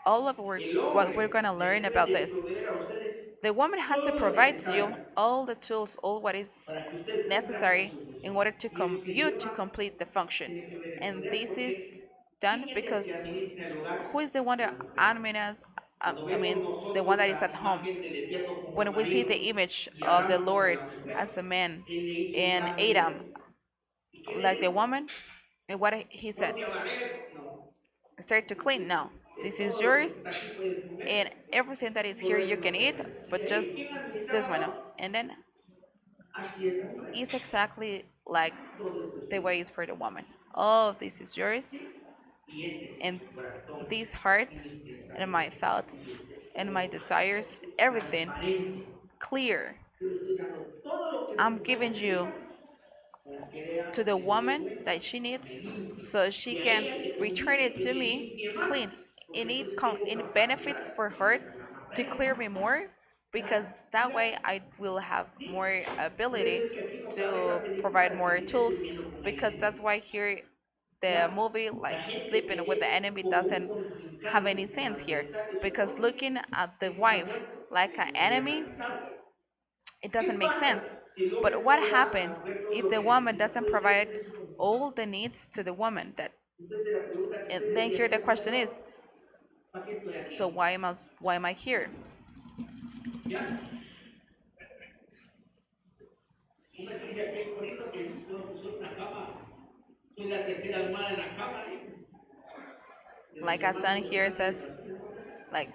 all of El what we're hombre gonna le learn debe about de this. proveer a ustedes The woman has to todo lo provide you necesario all the tools, all what is para que usted cumpla con necessary su in función. order to Y eso se you to lleva, complete the function. tiene que ver el And poder, this is porque done ¿quién es el que because administra el hogar? who is the one La that mujer. administers? Cuando I vemos mean, the one nosotros that is la at home. imagen del Eterno como el When we see marido the image y of the Adán como Lord la mujer, as a man Él le hizo un and plan Adam perfecto. ¿Y qué le like the dijo? woman, and what he said, Ponte a barrer. No, start to clean. No, de this is todo lo que yours, está aquí puedes and comer. everything that is here Solo you eso can no puedes eat, comer. ¿Y but just ahí quién administra this la one. flor? And then Así es la mujer. it's exactly like Todo esto es the tuyo. way is for the woman. All of this is yours, ¿Sí? Y este es and mi corazón this heart, and indispensable my y thoughts, and my defectuoso, desires, everything transparente. clear. Yo le estoy dando todo lo que mi I'm mujer giving you necesita para que ella to the me dé woman vuelta, that she me needs, limpie. so she Y a can ella le return conviene it que to me me limpie más, clean. porque entonces tengo It benefits capacidad for de her limpiarla más a to ella. clear me more, ¿Ya? because that ¿Ya? way I will have ¿Sí? more Por eso ability es que aquí no cabe esa to película provide de que more dice tools, durmiendo con el because that's enemigo. why here the ¿Ya? movie La like gente sleeping with the ve enemy como un doesn't have contrincante, any como sense here, adversario su because cónyuge, looking at the ese está wife muerto, like an lo deja enemy, pisado. it ¿Qué doesn't make pasa sense. si el hombre But what no le da a la happened mujer todo if lo the que woman necesita? doesn't Puede usted provide cumplir su función. all the needs to the woman? That Entonces la pregunta que and usted then debería here the hacerse, question Señor, is, ¿para qué estoy so aquí? why am I here? ¿Ya? ¿Cómo es que dice aquel corito que dice, no, pues soy una cama Soy la tercera almohada en la cama, dice. De los Like a hermanos son de los here ángeles says, azules, ¿no? like,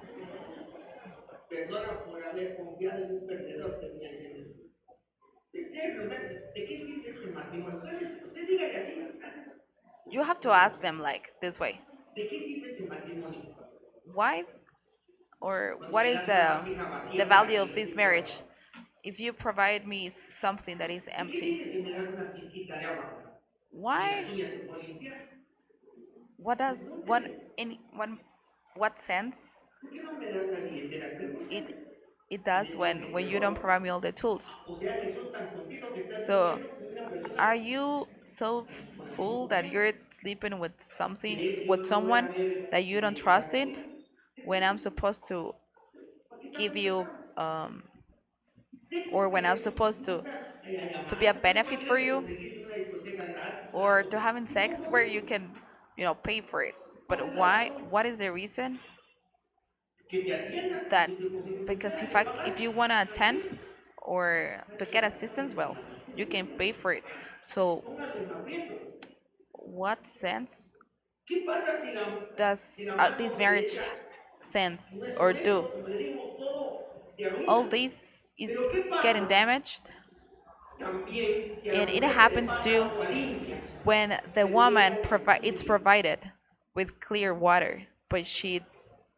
Perdona por haber confiado en un perdedor, termina diciendo. ¿De qué sirve este matrimonio? Usted dígale así. you have to ask them like this way. ¿De qué sirve este matrimonio? Why or Cuando what me is das una vasija the vacía para value que of yo this te pueda marriage bañar. if you provide me something that is ¿De qué empty? sirve si me das una pizquita de agua? Ni las Why? uñas te puedo limpiar. What does what Pregúntele. in what sense ¿Por qué no me das la billetera? it Pregúntele. it En does el nombre when del you don't Señor. provide me all the tools? O sea que sos tan tontito que estás So durmiendo con una persona are you so con la que no full that confías. you're sleeping with something ¿Crees que yo with no voy a someone ver that tu you don't trust necesidad in tuya? when I'm supposed to ¿Para qué give estamos you rezando? or Sexo, when ¿qué I'm es eso? supposed Juntas, a to be a llamadas. ¿Cuánto benefit for dinero te you conseguiste en una discoteca gratis? or ¿Cuánto? to having ¿Y sex cómo where es? you can, pay for it. ¿Cuál But es la why? razón? What is the reason Que te atiendan. that Porque usted because ha if de I pagar. if you want to attend or to get assistance, well, you can pay for it. So Póngalo en aprieto. what sense ¿Qué pasa si does la mano this marriage derecha sense no es or con do? eso? Como le digo, todo se All arruina. this Pero is ¿qué getting pasa damaged, también si a la and it mujer se le happens pasa to agua limpia? when the Pero no woman agua it's sucia. provided with clear water,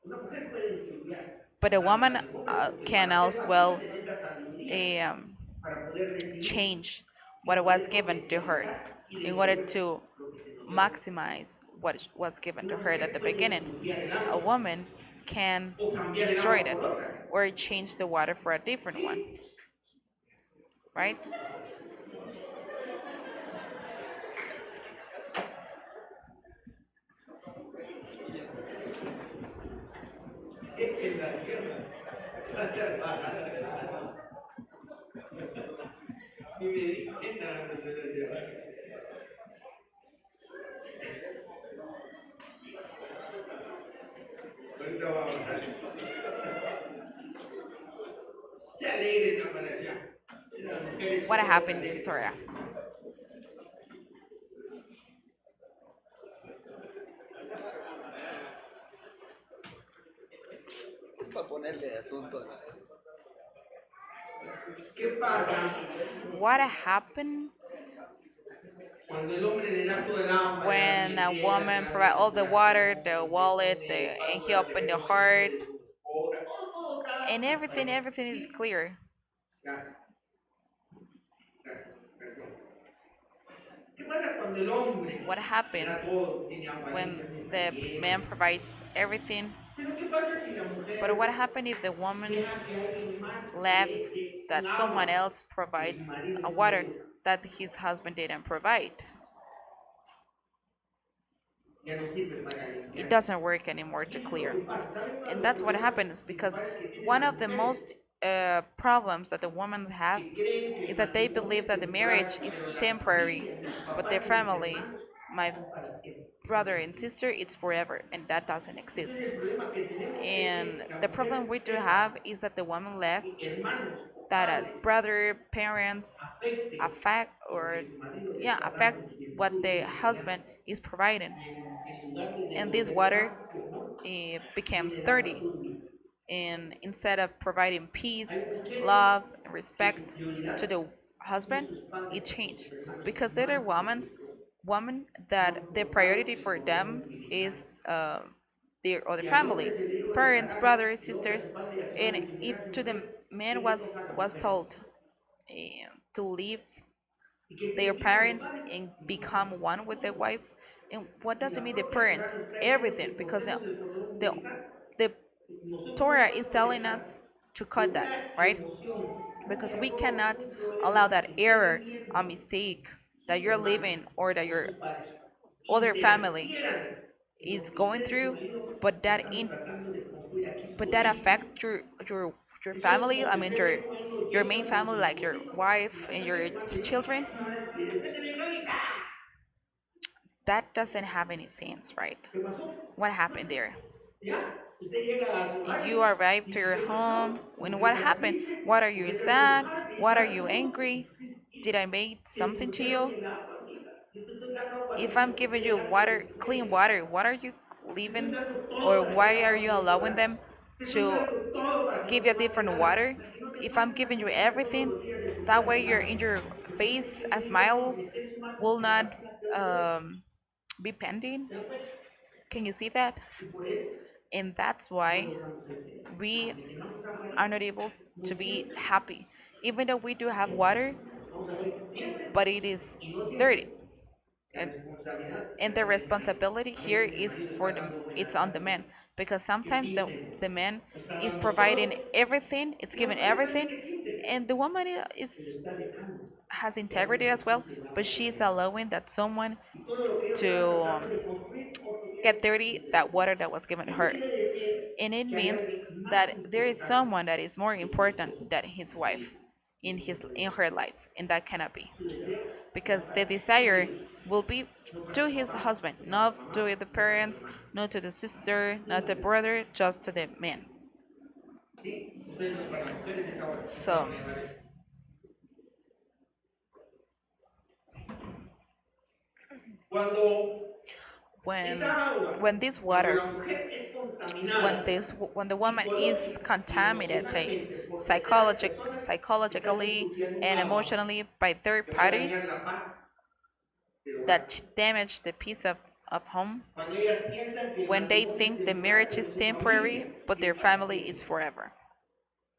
Una mujer puede ensuciar but a woman al hombre porque can para ser as vacía well se necesita sabiduría para poder recibir change y what was poder given to her potencializar y in order devolver to lo que se nos dio. maximize what was given to Una her at mujer the puede beginning. ensuciar el A agua woman can o cambiar el destroy agua it por otra. or change the water for a different one, ¿Sí? right? En la sierra. Y me di cuenta cuando se lo llevaron. Ahorita voy a bajar. Qué alegre te apareció. Las mujeres What todas happened this alegres. story? Es para ponerle de asunto a la... ¿Qué pasa What happens cuando el hombre le da todo el agua, la when a billetera, te woman da provides tu all the water, corazón, the te wallet, pone the, el and banco he de opened the teléfono el nombre heart, de su esposa, todo está and everything, ahí. everything is ¿Sí? clear? Gracias, gracias, perdón. ¿Qué pasa cuando el hombre What le happened da todo, tiene agua when limpia, tiene the man belleza? provides everything? Pero ¿qué pasa si la But what mujer happened if the woman deja que alguien más le left eche un that someone agua else que su provides marido a no water hizo? that his husband didn't provide? Ya no sirve para It limpiar. doesn't work anymore to ¿Qué es lo clear. que pasa? ¿Saben uno de And los that's what problemas happens because principales que tienen one las of the mujeres? most problems that the women have Que creen que is el that they matrimonio believe es that the marriage temporal, is pero la temporary, familia, mis but their papás y mis family, hermanos, my son para siempre. brother and sister, it's forever, and that doesn't Entonces exist. el problema que tenemos es And que la the problem mujer we do have deja is that the woman que left hermanos o that as padres brother, parents afecten affect lo or que su marido le yeah está affect dando y el what suyo the es allá. husband is providing, Y en lugar de and this devolverle water paz y amor, becomes viene el agua dirty. turbia. And instead of providing peace, Hay mujeres love, and que su respect to prioridad the son husband, sus padres it y sus changed hermanos because there are más que Dios. women No that the por tal priority que for por no them privilegiar. is their other Si al hombre family, se le dijo parents, declarar brothers, el hombre a sisters, su padre y a su and madre y se unirá a if su to the mujer, ¿qué man le toca a la was mujer? told to leave ¿Y qué their significan los parents padres? and Significan become one with their todo. wife, and what Si does it la mean the propia Torah parents? nos está diciendo que Everything, because cortemos el cordón the umbilical, the nosotros no Torah is podemos telling dejar us to que cut that, una right? emoción, un Because we error, cannot un allow problema that que esté error, a viviendo mistake that sus you're hermanos living or that o your sus padres other family interfieran en is lo que going usted y su through, marido but están tratando de construir aquí but that solitos. affect your Entonces, family. como I que mean usted es bueno, your llega main como family, su like your esposito y wife la and casa your es más señora, children. y de repente vengan y ¡ah! That doesn't have any sense, right? ¿Qué pasó? What happened there? ¿Ya? Usted llega a su You rancho arrive y to dice, your ¿qué home. pasó? ¿Por When qué what estás happened? triste? What are ¿Por you qué estás sad? enojada? ¿Qué What are está you duro? angry? Entonces, Did I make something to ¿por qué no you? tiene agua, amiga? Yo te estoy dando agua If I'm giving you water, clean water, what are you Te estoy leaving, dando todo or para que why tengas are una you vida allowing mejorada. them Te estoy to dando todo para que no give te you falte different nada, water? para que no te If I'm falte una giving you sonrisa todos everything, los días de tu that día way your laboral. in your Porque tú face tienes a que venir como smile si estés un vato will con la not vacía peor de dentro. um, be pending. ¿Te das cuenta? Can you see that? Y por eso And that's no why logramos ser felices. we Aunque tengamos agua ahí, are not able no to be siempre, happy, even though we do no have siempre. water, Vamos a ver, siempre but it is y no dirty. siempre. La And responsabilidad and the recae en el marido. responsibility A here veces el is marido for está the dando buena it's on the educación man, because que sometimes sienten, the man está is dando providing todo everything, it's y la giving mujer también everything, que siente and the woman que le is está dejando has que alguien integrity se as well, ensucie el but agua con she's ella. allowing that someone Y todo lo que ellos estaban to tratando de construir, otro get viene y dirty te that destruye. water that was given Eso her. quiere decir And it que hay means alguien más that there is importante someone that is more que su important esposo, than his su marido, wife y ese es el in problema. her life, and that cannot be, Su deseo será because the para su desire marido, will be no para to su his papá, husband, no para su not mamá, to the no para su parents, hermano. not to the Así sister, no es not la the vida. brother, just to the man. ¿Sí? Entonces, para mujeres es ahora. So Déjame agarrar esto. Cuando esa when agua, when this cuando water, la mujer es contaminada when the woman is psicológica y contaminated emocionalmente por terceras personas, está psychologically ensuciando un and agua emotionally by third que va a dañar parties la paz del hogar. that damage the peace of home, Cuando ellas piensan que el when they matrimonio es think the temporal, marriage pero is su temporary familia but es their para family siempre. is forever.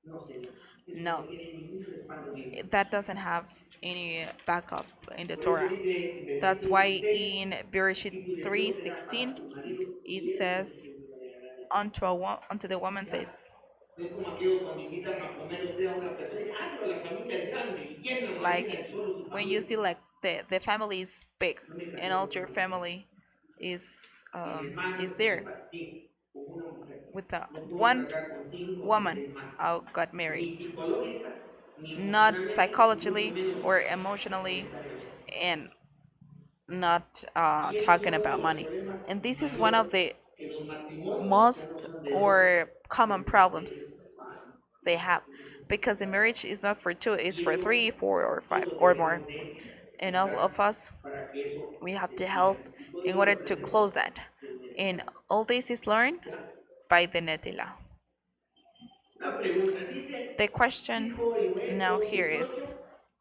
No, señor. Eso no No, tiene ningún respaldo bíblico. that doesn't have any backup in the Por eso Torah. dice en That's versículo why 16, in Bereshit y tu deseo será para 3:16 tu marido it y él será says siempre de ganancia. unto the woman ¿Ya? says, No es como aquellos cuando invitan a comer usted a una persona y dice, ah, pero la familia es grande y llenan la mesa like de solo su when you familia. see like the family is big No me and casé all con your una mujer. family Tiene is hermanos, tiene there padres. Sí, con una mujer. with the No pudo one cargar con 5 o woman 6 más. got married, Ni psicológica, ni not emocionalmente, y mucho psychologically menos or emotionally, monetariamente. and not Y ese es talking uno de about los money. problemas And this is one mayores of the que los matrimonios ya no most son de 2, or common 3 mujeres, problems 4, they have, 5. because the marriage is not for two, it's Y for eso three, four, or five, todos or more. debemos de And all luchar of us, para que eso we have to siga help así. Y todo in eso lo order to aprendemos close that. del And Netila. all this is learned ¿Ya? by the Netila. La pregunta dice, The question dijo now Josué here is 2:18,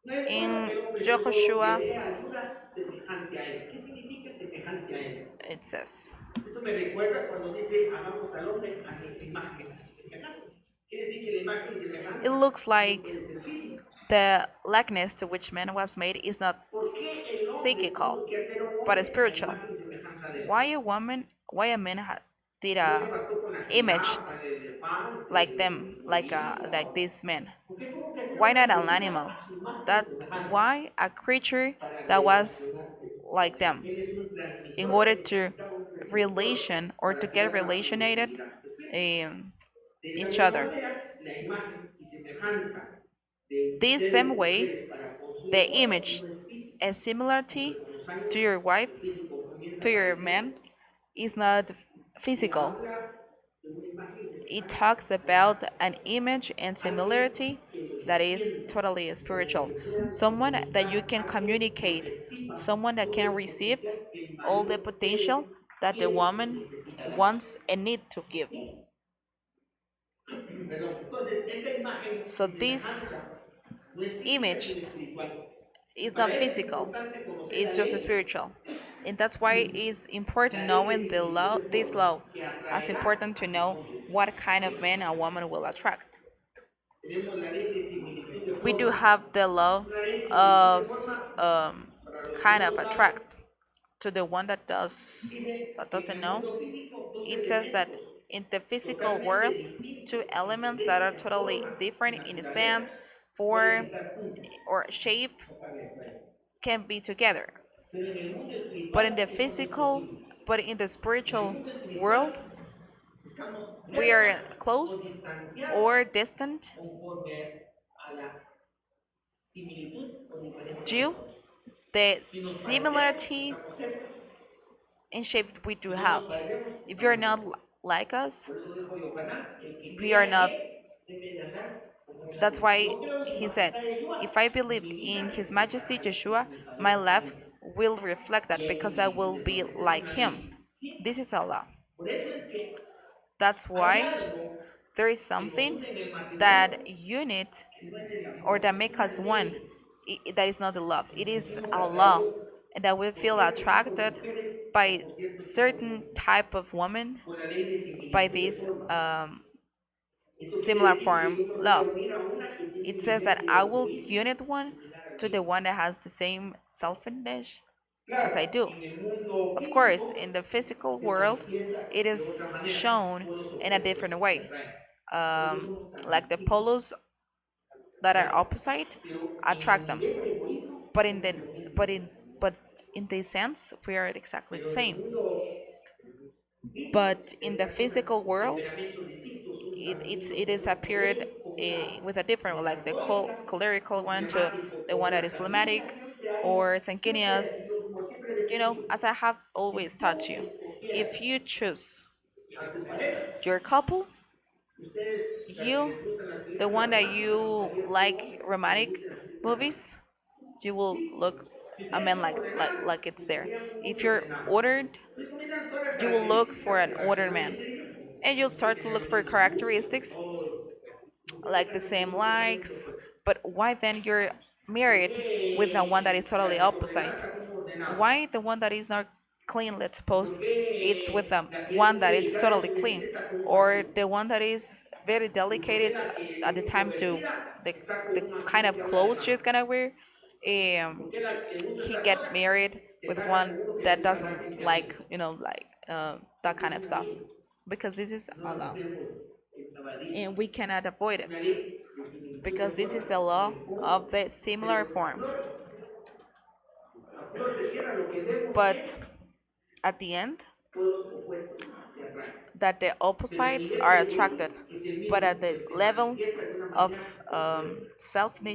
no es bueno in que el hombre esté solo, le Joshua, dé ayuda semejante a él. ¿Qué significa semejante a él? it says, Esto me recuerda cuando dice, hagamos al hombre a nuestra imagen, a su semejanza. Quiere decir que la imagen y it semejanza looks no like puede ser física. the likeness to which man was made is not ¿Por qué el hombre psychical, tuvo que hacer un but hombre a spiritual. imagen y semejanza de él? Why a man did No le a bastó con la image jirafa, el elefante, like them, el gorila. like this man? ¿Por qué tuvo que hacer Why una not an criatura animal? a su imagen y That semejanza? why a creature Para that was relacionarse con like él. them, Él es un in transmisor, order él to necesitaba un receptor relation or to para get crear la relationated proximidad. ¿Me explico? De esa each misma other. manera, la imagen y semejanza de This ustedes, same way, mujeres, para con su the esposo image no es físico, and similarity porque con los años to your wife, lo físico comienza to a your aparecer man, is not y physical. habla de una imagen y It semejanza talks about real. an image and Alguien similarity que lo that is entienda, totally que lo spiritual. que pueda Someone that you comunicar can algo que communicate, perciba someone that todo can el receive potencial que el all the marido potential puede, that the quiere y woman necesita dar. wants and need to give. ¿Sí? Perdón. Entonces, esta imagen So y this semejanza no es física image sino espiritual. Y is para not eso es physical, importante conocer la it's just ley. spiritual. And that's why it's important La ley de knowing the similitud law, de this forma law, que as atraerá important to a su know cónyuge. what kind of ¿Sí? man a woman will attract. Tenemos la ley de similitud de We do forma. have the law Una ley de similitud de of forma, para los que kind no of lo saben, attract to the one dice que en doesn't el know. mundo físico dos It says that elementos in the physical totalmente world, distintos two en elements that are presencia, totally forma y different in a naturaleza sense, pueden form, estar juntos, or shape no cabe acuerdo. can be together. Pero en el mundo But in espiritual the eso no es physical, posible. but in the En el spiritual mundo world, espiritual estamos we are cerca o close distanciados or distant conforme a la similitud o diferencia de due forma. the Si nos parecemos, similarity estamos cerca. in shape we do Si no have. nos parecemos, If you're estamos not lejos. like us, Por eso dijo Yohanan, el que we are crea en not. él debe de andar como él That's anduvo. Si why yo creo en su he said, majestad Yeshua, if I believe mi vida in his majesty reflejará Yeshua, mi my saber life también. will reflect that because I will be Entonces es like una him. ley. ¿Sí? This is a law. Por eso es que That's hay why algo there is que nos something une en el matrimonio that unite que no es el or amor, that es make una us one. ley That is not the love. que It nos is sentimos a law, atraídos and that we por feel cierto tipo de attracted mujeres o by por cierto tipo de certain hombres, type of woman por la ley de by similitud de this forma. Esto quiere similar decir que form yo me voy a law. unir a una que tiene It un says nivel that de I will egoísmo unit one similar al to the mío. one that has the same selfishness as Claro, I do. en el mundo Of course, físico in the physical se world, manifiesta it de otra is manera. shown Son los in a opuestos different que se way. atraen. Por eso somos tan Like the distintos. polos that are ¿Ya? opposite Pero en el attract them, nivel de egoísmo but in somos the lo mismo. but in but in this sense we are exactly the Pero en el same. mundo físico, But in the sería con physical world, temperamentos distintos, unos it sanguíneos, is otros appeared coléricos, una with a different, like the melancólica, cholerical un one to flemático the con one that una is sanguínea, phlegmatic or sanguineous. yo siempre les he dicho, As I have si always taught yo you, escogiera if you choose a tu pareja, your couple, ustedes, las que you, les gustan las the películas one that románticas, you escogerían a un like hombre que les romantic guste las películas movies, románticas. you will Sí, look si a ustedes man son ordenados, like it's there. buscarían un If hombre you're ordenado. ordered, Entonces comienzan todas las you will look for características an que ordered man, racionalmente dicen, pues, and you'll tenemos que start to tener look los for mismos gustos y characteristics todo. ¿Por qué se like the casan con same uno totalmente likes. opuesto? But why then you're ¿Por married with the one that is qué la totally desordenada opposite? está con un ordenado? Why the one that is not clean, let's ¿Y por suppose, it's with qué the la que es one muy that is delicada en totally su vestir clean, está con un or fachudo? the one that is very ¿Y por qué delicate la que at es the time to introvertida the está con the un kind machito of que habla de clothes más? she's gonna wear? ¿Por Um, qué la que le gusta he estar get sola married se with casa one con uno que le that gusta andar doesn't siempre a like, solas? that Esto kind es of una stuff, ley because this is que no a la law podemos evadir. and we cannot avoid Una it ley de similitud de because this is formas a en law el fondo. of the similar Pero form. a flor de tierra lo que vemos es But at the end, polos opuestos se atraen. that the Pero el opposites nivel are de attracted, egoísmo es el but mismo, at pero the se level manifiesta de una of manera opuesta.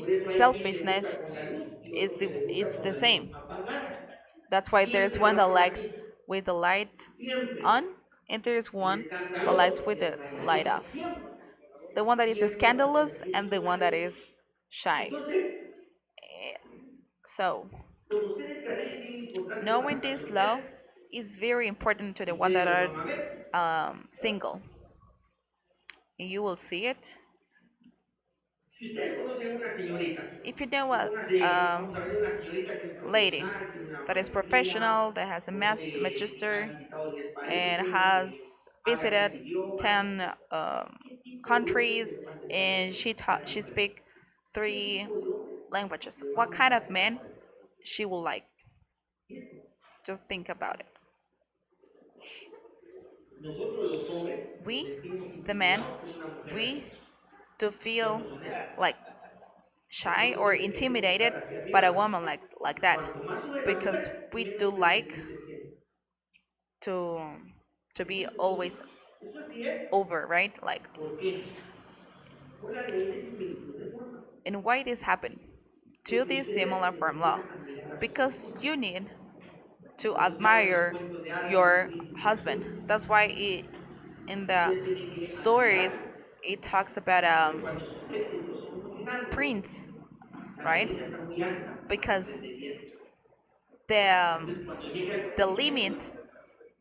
Por eso hay quien le selfishness gusta con la luz y otro is que le gusta it's con the la luz same. apagada. That's why there's Siempre one va a that ser likes así. with the light Siempre. on, and there's El one that likes escandaloso with le the atrae al light otro. off. Siempre. The one that is Siempre va a ser scandalous así. Eso and es the una one that ley. is shy. Entonces, Yes. So, conocer esta ley es bien importante para knowing las this law solteras. is very important to the one Ustedes that lo are van a ver. single. And you will see it. Si ustedes conocen una señorita, If you know a supóngase, vamos a ver una señorita que es lady profesional, tiene una that is maestría, professional, that has a ha magister, visitado 10 and países, has habla 3 visited idiomas, 10 ¿qué tipo de hombre countries, se va a acercar a and usted para su she pareja? speak ¿Qué 3 tipo de hombre languages. le va a What kind gustar of a esta man pareja? she will like? Esto. Just think about it. Nosotros los hombres nos We, sentimos the men, intimidados por una mujer we así. do feel Seamos honestos. like shy Nosotros or siempre queremos intimidated estar hacia by arriba, a ¿no? woman like that, Cuanto más sube la because mujer, we menos do like pretendientes tiene. to be Eso, always eso así es. over, right? Like, ¿Por qué? Por la ley de similitud de forma. and why this happened to Porque this ustedes similar form law? necesitan admirar a su Because esposo. you need to Por eso se hablan los admire cuentos de hadas del your príncipe husband. azul. That's why in the Ustedes tienen que stories admirarlo. it talks about Pero cuando sus éxitos son muy grandes, prince, la right? colita está muy alta para que Because ustedes viento. the Entonces cuando llega el the príncipe azul, limit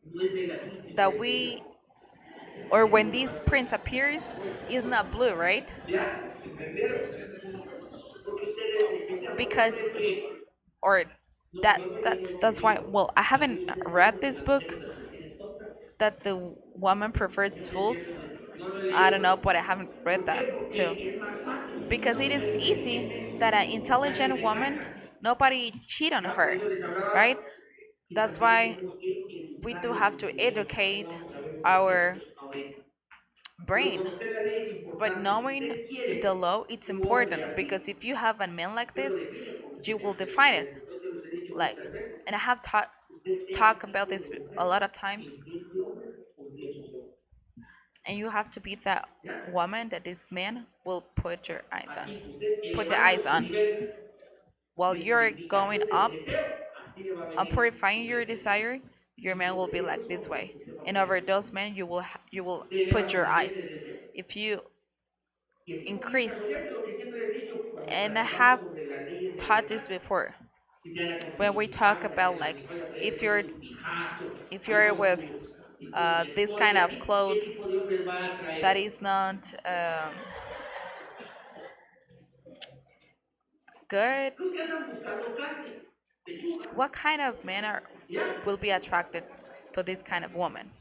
no es del azul que that ustedes we piensan. or Es when mucho this más prince fuerte. appears is not blue, right? ¿Ya? ¿Entendieron? Porque ustedes necesitan, por eso es Because que or normalmente yo les he that's why, dicho, well, I la mayoría haven't de ustedes read sienten que this las mujeres book las prefieren tontas. that the woman prefers Muchas veces fools. no lo he I leído, don't know, pero but I haven't read ¿por qué? that too. Porque es más fácil que una Because it is mujer easy that an nadie intelligent la woman, engaña. nobody cheat on Ya, por her, eso les right? hablaba que That's también why tenemos que we educar do los have to sentimientos. Ahí educate vamos a ver unos our ejemplos ahorita. Pero brain. conocer la ley es But importante. Si knowing usted the quiere law, it's un hombre important because así, if you have a man like usted lo this, define con you sus will ejemplos. define it. Yo se los he dicho Like, muchas veces. and I have Usted sea talk el about tipo this de a mujer lot of times, en que este hombre pondría sus ojos. and you have to be that ¿Ya? woman that this man will put your eyes on, Así, usted put the elevando eyes su on. nivel While de you're going purificación del up deseo, así le va a and venir purifying su your pretendiente. desire, your Y man will sobre be like estos this ojos way. usted va a And poner over sus those ojos. men, you will Usted eleva put su your nivel de eyes. deseo. If you Y así comienza a increase, conocerse lo que siempre he dicho cuando and I platicamos have sobre las leyes del taught this drenaje. before, when we talk about like if you're if you're with this kind of clothes that is not good, what kind of man will be attracted to this kind of woman?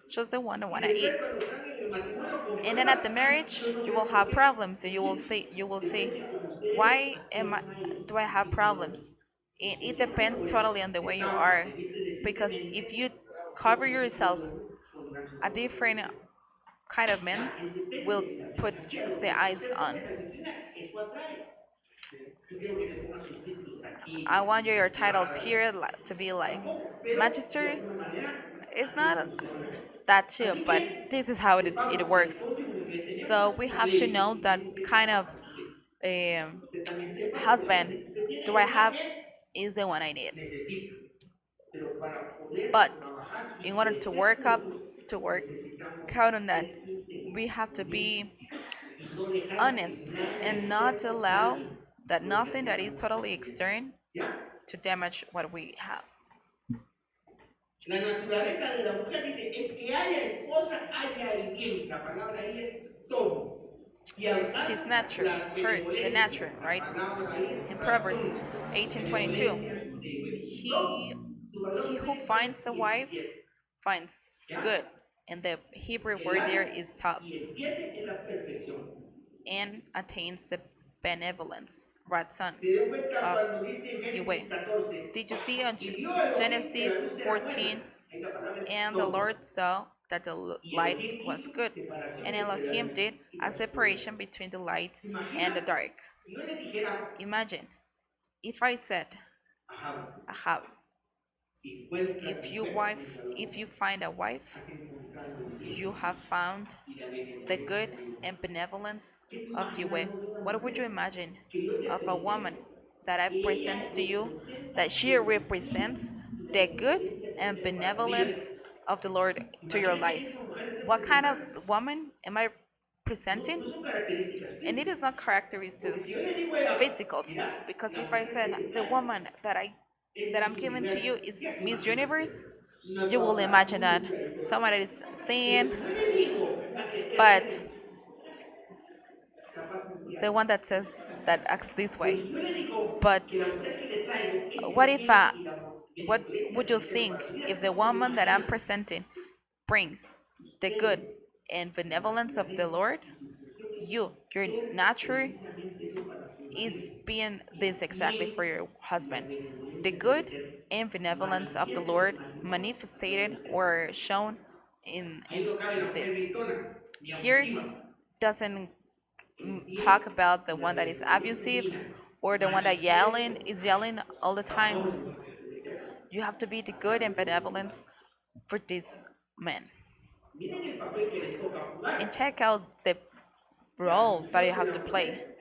Just the one that Y wanna eat. después cuando están en el matrimonio And then at comprueba the que marriage, yo no you soy will have mujer. problems. So you will Pero es see que como usted es, why así am I van a ir. do I have Y como problems? It usted cuando, depends por totally ejemplo, on the way you está o se are, viste because if decentemente, you yo cover por ejemplo yourself, los organizo a sábados y different domingos. kind of men Ya, depende will de la put mercancía, lo the que eyes usted on. pone en la vitrina, eso atrae. Yo quiero que se pongan sus títulos aquí, I want your la titles barra, here to be like tampoco, pero de Magister. alguna manera It's así not funciona. that too, Así but que this is how sepamos it que el works. código que tenemos So es we una have to ley know y that tiene que kind of trabajar. Así que um, usted también sepa que, por ejemplo, husband el que usted do tiene I está have bien, is the one I need. necesita. Pero para poder But trabajar y in order to crecer work up, juntos, to work necesitamos out on that, ser íntegros we have to honestos be y no dejar que honest nada and not externo a allow alguien that lo nothing that is interrumpa en totally nuestra vida. external ¿Ya? to damage what we have. La naturaleza de la mujer dice, el que haya esposa, haya el bien. La palabra ahí es todo. Y His alcanza nature, la her, the benevolencia. nature, La right? palabra ahí es In Proverbs razón. 18:22, Benevolencia de bendición. he Su valor he who numérico es finds a wife 17. finds ¿Ya? good, and the Hebrew El word there año is top, y el 7 es la perfección. and attains the benevolence, son Se dio cuenta of cuando dice en Yahweh. Génesis 14, Did you see on y vio Elohim que la Genesis luz era buena. 14? Ahí la palabra es And the todo. Lord saw that the Y light Elohim was hizo good, separación and entre la Elohim luz did y a la oscuridad. separation between the light ¿Se and the imagina? dark. Si yo le dijera Imagine if I said, a Java, Ahab, si encuentras mujer, búscala if mucho, you find a wife, has encontrado el bien you have found y la the benevolencia good de Dios. and benevolence ¿Qué te of Yahweh. imaginas de una What would you mujer imagine que yo te of a woman presento? that I Que present ella to you, that representa she el bien represents y la the good benevolencia de and Dios para tu vida. benevolence of the Lord to your Imagínate que esa life? mujer esté What kind of presentando. woman am I No, presenting? no son características And it is físicas. not Porque si characteristics yo le digo a physicals, mira, because la if I mujer que said te the trae woman es that I'm Miss giving to you Universo, is ya se Miss imagina. Universe, No you toda will flaca, imagine muy that dura y todo. someone that is Pero thin, si yo le digo, ¿verdad? Ella but dice, capaz un día the no. one that says that acts this Pero way. si yo le digo que la But mujer que le traigo es what el if bien y la what benevolencia would de you Dios para think tu vida, if the entonces se woman that I'm imagina presenting brings the good usted, and su benevolence of the naturaleza Lord? y su función es Your ser nature precisamente eso para su is marido. being El this exactly for bien your y la husband. The benevolencia del good Eterno. and benevolence of the Manifieste en el Lord matrimonio a través de manifested usted. or shown Ahí no cabe la in mujer this. gritona ni Here abusiva. doesn't El talk bien about the y la one that is benevolencia abusive divina or the one that manifiesto is yelling all the time. bajo el Eterno You have to be the a good and través de su benevolence husband. for this man. Miren el papel que les toca And jugar. check out the La role that you función de have la to play, mujer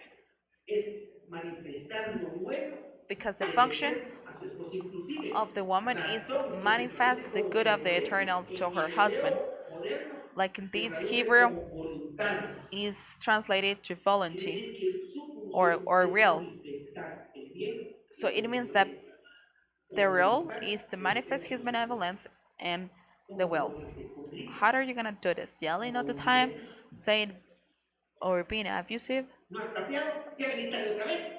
es manifestar lo bueno because the del function Eterno a su esposo. Inclusive, of the woman la is razón que se traduce manifest the como good of the benevolencia eternal to en her el husband. hebreo moderno Like in se this traduce Hebrew como voluntad. is translated to Quiere volunty decir que su función or es real. manifestar el bien y So la it means that benevolencia the por role voluntad is to del manifest Eterno his sobre su vida. benevolence and the ¿Cómo lo will. van a hacer? Con How gritos, are you gonna do this? no Yelling all con the un time, beso. saying or being abusive? ¿No has capeado? ¿Ya veniste de otra vez?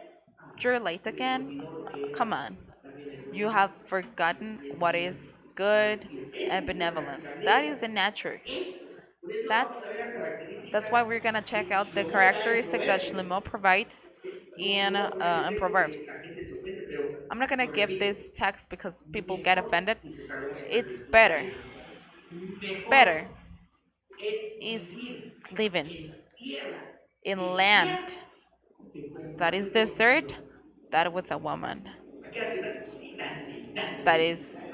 You're late Se les again? olvidó lo que Come era on. la You benevolencia have forgotten y el what bien is good manifiesta. Esa and es la benevolence. That is naturaleza. the nature. Eso. Por eso vamos a That's ver las that's características why we're gonna check que out the Shlomo da en characteristic that Proverbios. Shlomo provides No voy a poner ese in texto porque Proverbs. la gente se ofende, pero I'm not gonna lo give repito. this text because people get Mejor, offended. dice Salomón, está en It's el better. 15:10. Mejor Better es is vivir living en tierra in desierta land que con that is mujer desert, prostituta. that with a woman Aquellas que están gritando, gritando, that gritando. is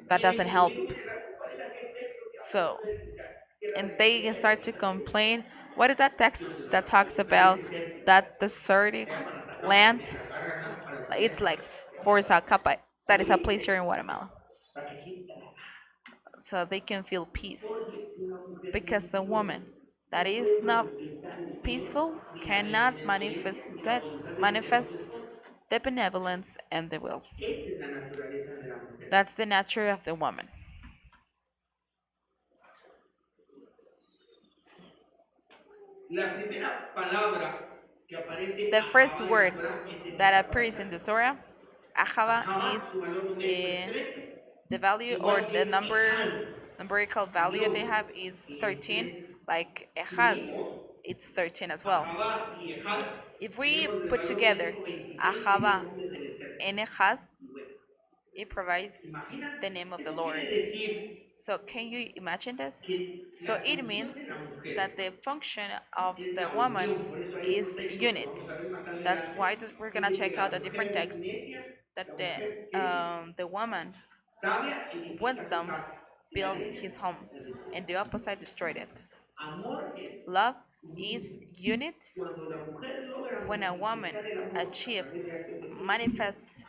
that Y en doesn't el help. domingo dicen, ¿cuál es aquel texto que habla So, sobre tierra and they can start desierta? to complain. What is that text Dios te lo that saca, talks la ley about desértica. that desertic Era para Zacapa, land? que agarran para It's ustedes, like for Zacapa. se That lo is a place dice here in Guatemala. para que sientan la paz. So they can feel peace. Porque una mujer Because a mentirosa woman that no puede is not manifestar el bien peaceful ni la cannot benevolencia ni la voluntad de Dios a su manifest esposo. the benevolence, and the will. Esa es la naturaleza de la mujer. That's the nature of the woman. La primera palabra que aparece The first Ajabá en la word Torah es el that appears in Issacar. the Torah, Ahava, Ajabá, is su valor numérico es uh, 13, the value or igual the que Ejad, numerical value they Yod, have is que es 13, 13. like Si Echad, unimos it's 13 as well. Ajabá y Ejad, If we tenemos el put valor together numérico 26, que es el Ahava nombre del Eterno. and Echad, Y bueno, it provides imagina, the name of the eso Lord. quiere decir So can you imagine this? que So la it función de means la that mujer the function of es the la woman unión. Por eso hay otro is texto que vamos unit. a ver más That's why adelante. we're gonna Dice que check la out a different mujer es text necia, that la mujer que es the woman sabia, edifica su wisdom casa. Y la built necia his home, la destruye. and the opposite destroyed it. Amor es Love is unión. unit. Cuando la mujer logra When a woman manifestar el amor a achieves través de actos de conducta, manifest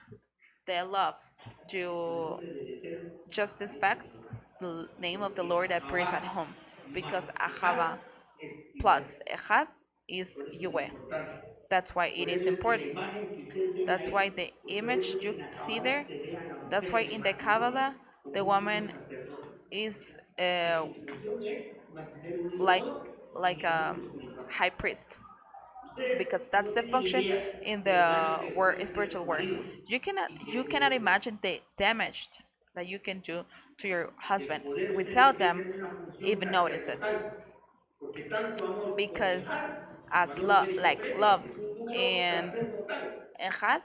the love el to nombre del Eterno justice aparece en facts, su hogar. the name of the Porque Lord appears at Ahabá home, because más Ahava Ejad es igual. plus Echad is Por eso es Yue. importante. That's why Por it is eso es que la important. imagen que ustedes ven That's why ahí, the porque por eso image es que you en la see Cábala there, se ve a la that's mujer why en el in the matrimonio Kabbalah the como un sumo woman sacerdote. is Que su función es mantener unido like todo en like el a mundo espiritual. high priest, Ustedes because no that's the tienen function idea in del daño the que le world, pueden hacer a spiritual su world. marido sin que You él se dé cannot cuenta. imagine the damage that you can do to your El husband poder ustedes without them ejercen una función even notice it, sacerdotal, porque tanto amor como because Ejad, su as valor numérico like 13, love es un número and sacerdotal. echad,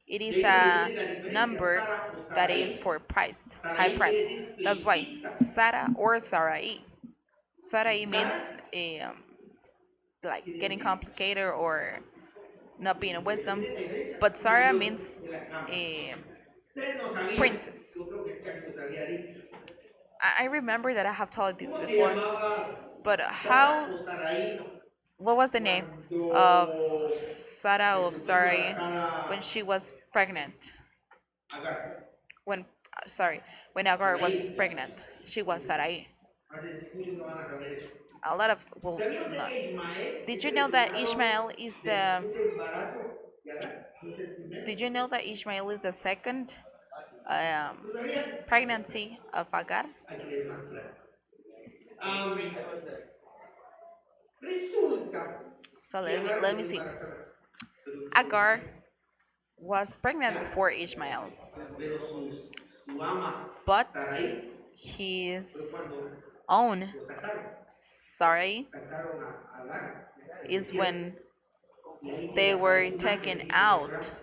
it De is ahí donde a viene la diferencia, number Sara o that is Saraí. for priest, high Saraí quiere priest. decir That's why pleitista. Sarah or Sarai. Y Sarai means Sara like quiere getting decir, complicated or not being a pero wisdom, miren la diferencia, but como Sarah yo means de la cámara. a Ustedes no sabían, princess. yo creo que casi no sabía Ari. I remember that I have told this ¿Cómo se before, llamaba but Sara how? o Saraí What was the name of cuando Sarah se of puso Sarai when embarazada she was pregnant? Agar? When sorry, when Agar was Saraí. pregnant, she was Sarai. Hace muchos no van a saber eso. A lot of will ¿Sabía usted not. que Ismael Did es you el know that resultado Ishmael is del the? segundo embarazo de Agar? No es el primero. Did you know that Ishmael is the second ¿Lo sabían? pregnancy of Agar? Hay que ver más claro. Am, resulta So que Agar let me quedó see. embarazada, pero no por Agar Ismael. was pregnant ¿Ya? before Ishmael, Pero su ama, but Sarai, fue his cuando own lo sacaron. Sarai Sacaron a Agar del is desierto. when Y ahí se le they were apareció un ángel, taken dice la out. Torah.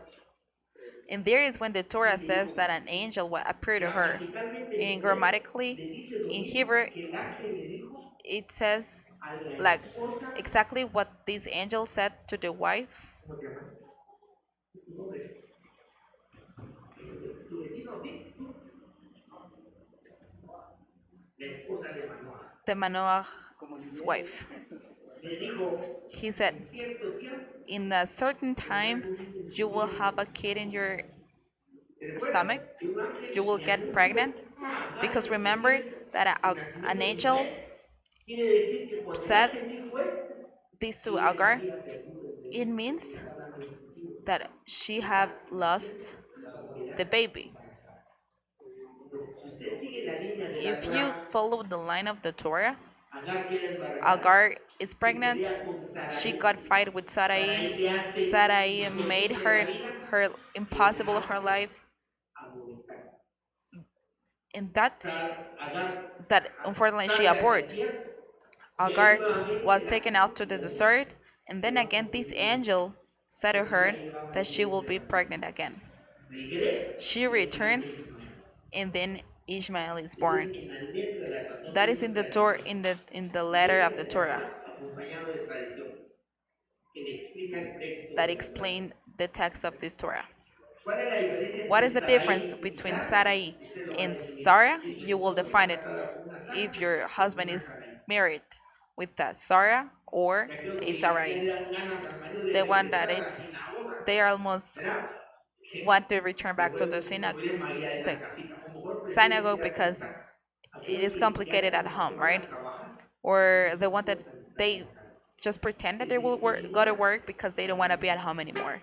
And there is when the Torah Y le says that dijo, an angel will appear to her. gramaticalmente en And hebreo, grammatically, le dice lo in mismo Hebrew, que el ángel le dijo it says a la like esposa. exactly what this angel said to the wife. ¿Cómo te llamas? Tu nombre. Tu vecino, sí. La esposa de Manoah. The Manoah's wife. Le dijo, He said, en cierto tiempo in a certain tendrás time, un niño en you tu will vientre. have a kid in your ¿Te stomach. recuerdas que un You ángel will le get anunció pregnant. a Agar Because en el remember desierto that el an nacimiento de angel Ismael? Quiere decir que cuando el said ángel dijo esto, this to ella ya Agar. había perdido el It bebé, porque means está hablando del futuro. that she had lost Cuando the quedara baby. embarazada. Entonces, si usted sigue la línea de la If you Torah, follow the line of the Torah, Agar queda embarazada, Agar is se pregnant. pelea con She Sarai. got fight with Sarai. Sarai le hace Sarai made imposible her la vida, her que la impossible her hace life, abortar. and that's Agar that. Unfortunately, she sale al aborted. desierto y ahí Agar nuevamente was el taken ángel out to the lo desert, and then va a again this confundir, angel said to porque ya her llevaba that she 10 días will de be nacimiento. pregnant again. Regresa She y ahí nace returns, Ismael. and then Ishmael is Eso es born. en la letra de la no That tengo is in otra the Torah, traducción. in the Y letter of letra the de la Torah Torah acompañado de tradición que le explica el texto that de la Torah. explain the text of this Torah. ¿Cuál es la diferencia What entre is the difference Sarai y between Sara? Sarai Usted lo va a and definir. Sarah? Si su You will esposa está define it casada con una if Sara your o con husband una is Sarai. married with a Sarah or Ya creo a que ya Sarai. le dan ganas al marido de The one that regresar a la it's sinagoga, they are almost ¿verdad? want to return Se back to vuelve un problema allá en the la casita. O mejor prefieren synagogue quedarse en because casa. it Aquellos is que ya complicated están at home, right? acostumbrados a trabajar, Or entonces the no one that gustan de estar en they la casa. just pretend that they Desde will que go to llegaron, work because they don't want to be at home anymore.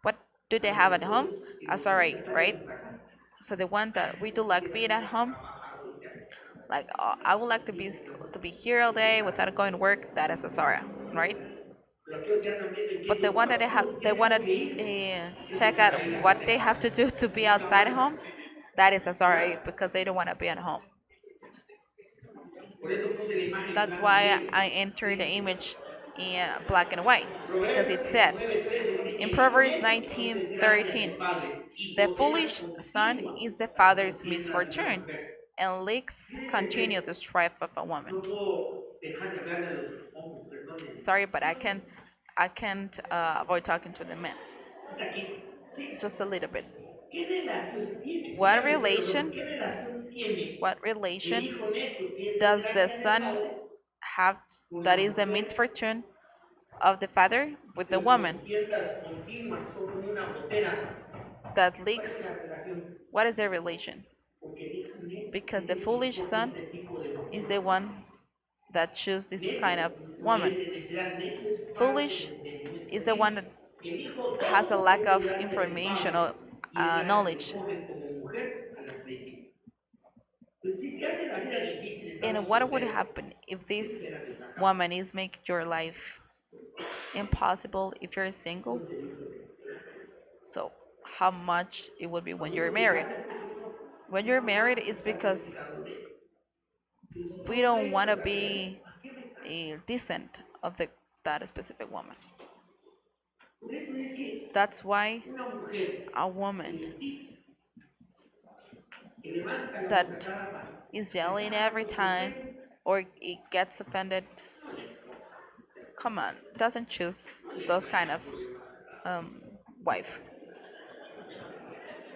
What? do they have at home? que A nos gusta sorry, estar en right? nuestra casa. So the one that we do Porque like esa being at gente ha home, trabajado desde años. like I would like to be here all day without going to work. That is a Sarah, right? Pero aquellos que andan viendo en qué But the se one ocupa that todo, they quién want tengo que ir, to ese check es out Saraí la what they Cateca. have to do to be Esa outside muerte. home. That is a ¿Ya? Sarah because they don't want to be at home. Por eso puse la imagen en That's blanco y why negro. I entered the ¿Sí? image in black and white because Proverbios it said 19:13 dice, in el hijo Proverbs necio son desgracia del 19:13, padre y the condena foolish son continua is the las father's contiendas de una misfortune mujer. and leaks Fíjense continue que the strife of a woman. no puedo dejar de hablarle a los hombres, perdónenme. Sorry, but I can't avoid talking to the men Un taquito. ¿Sí? just a little bit. ¿Qué relación tiene? What Fíjate usted los hombres, relation? ¿qué relación tiene What el relation hijo necio que es does the desgracia del son padre have con la that is the mujer misfortune of the father with the de woman contiendas continuas? Son como una gotera. that ¿Cuál es la leaks? relación? What is their relation? Porque el hijo necio Because es the el que foolish escoge son este tipo de is mujer. the one that choose this Necio kind of no es woman. de necesidad, necio es falto Foolish de entendimiento. is Es the one decir, that el hijo has a tonto lack es of desgracia del information padre or y es la que knowledge. escogen como mujer a las pleitista. Pues si te hace la vida difícil estando And what would soltero, happen if ¿qué this esperas de casado? woman is make your life impossible if you're single? Yo te digo de So how much it would be when cuando uno you're se married? casa porque uno When no you're ama married, it's estar con los because cigarros de él. Pero si we son don't pleitos want to verdaderos, be ¿a qué me caso? decent of the that specific woman. Por eso es que That's why una mujer a woman pleitista que levanta la voz a that cada rato, is que a yelling cada every rato se time ofende, or it gets offended, no le escoja. come on, doesn't choose No le those kind traiga of problemas a cada rato. um, wife.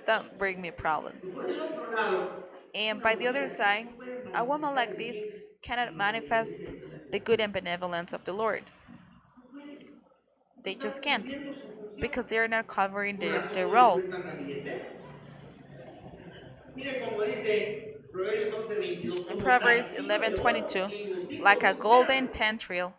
Don't bring me Y problems. por el otro lado, And una by the mujer other así side, no puede a woman manifestar like el this bien cannot y la manifest benevolencia de the hacer. good and benevolence of the Lord. No puede. No They está just can't cumpliendo su función. because they're not covering Con their razón no le role. sueltan la billetera. Miren como dice Proverbios 11:22, In como Proverbs zarcillo de oro 11:22, en hocico like a golden dulcera tendril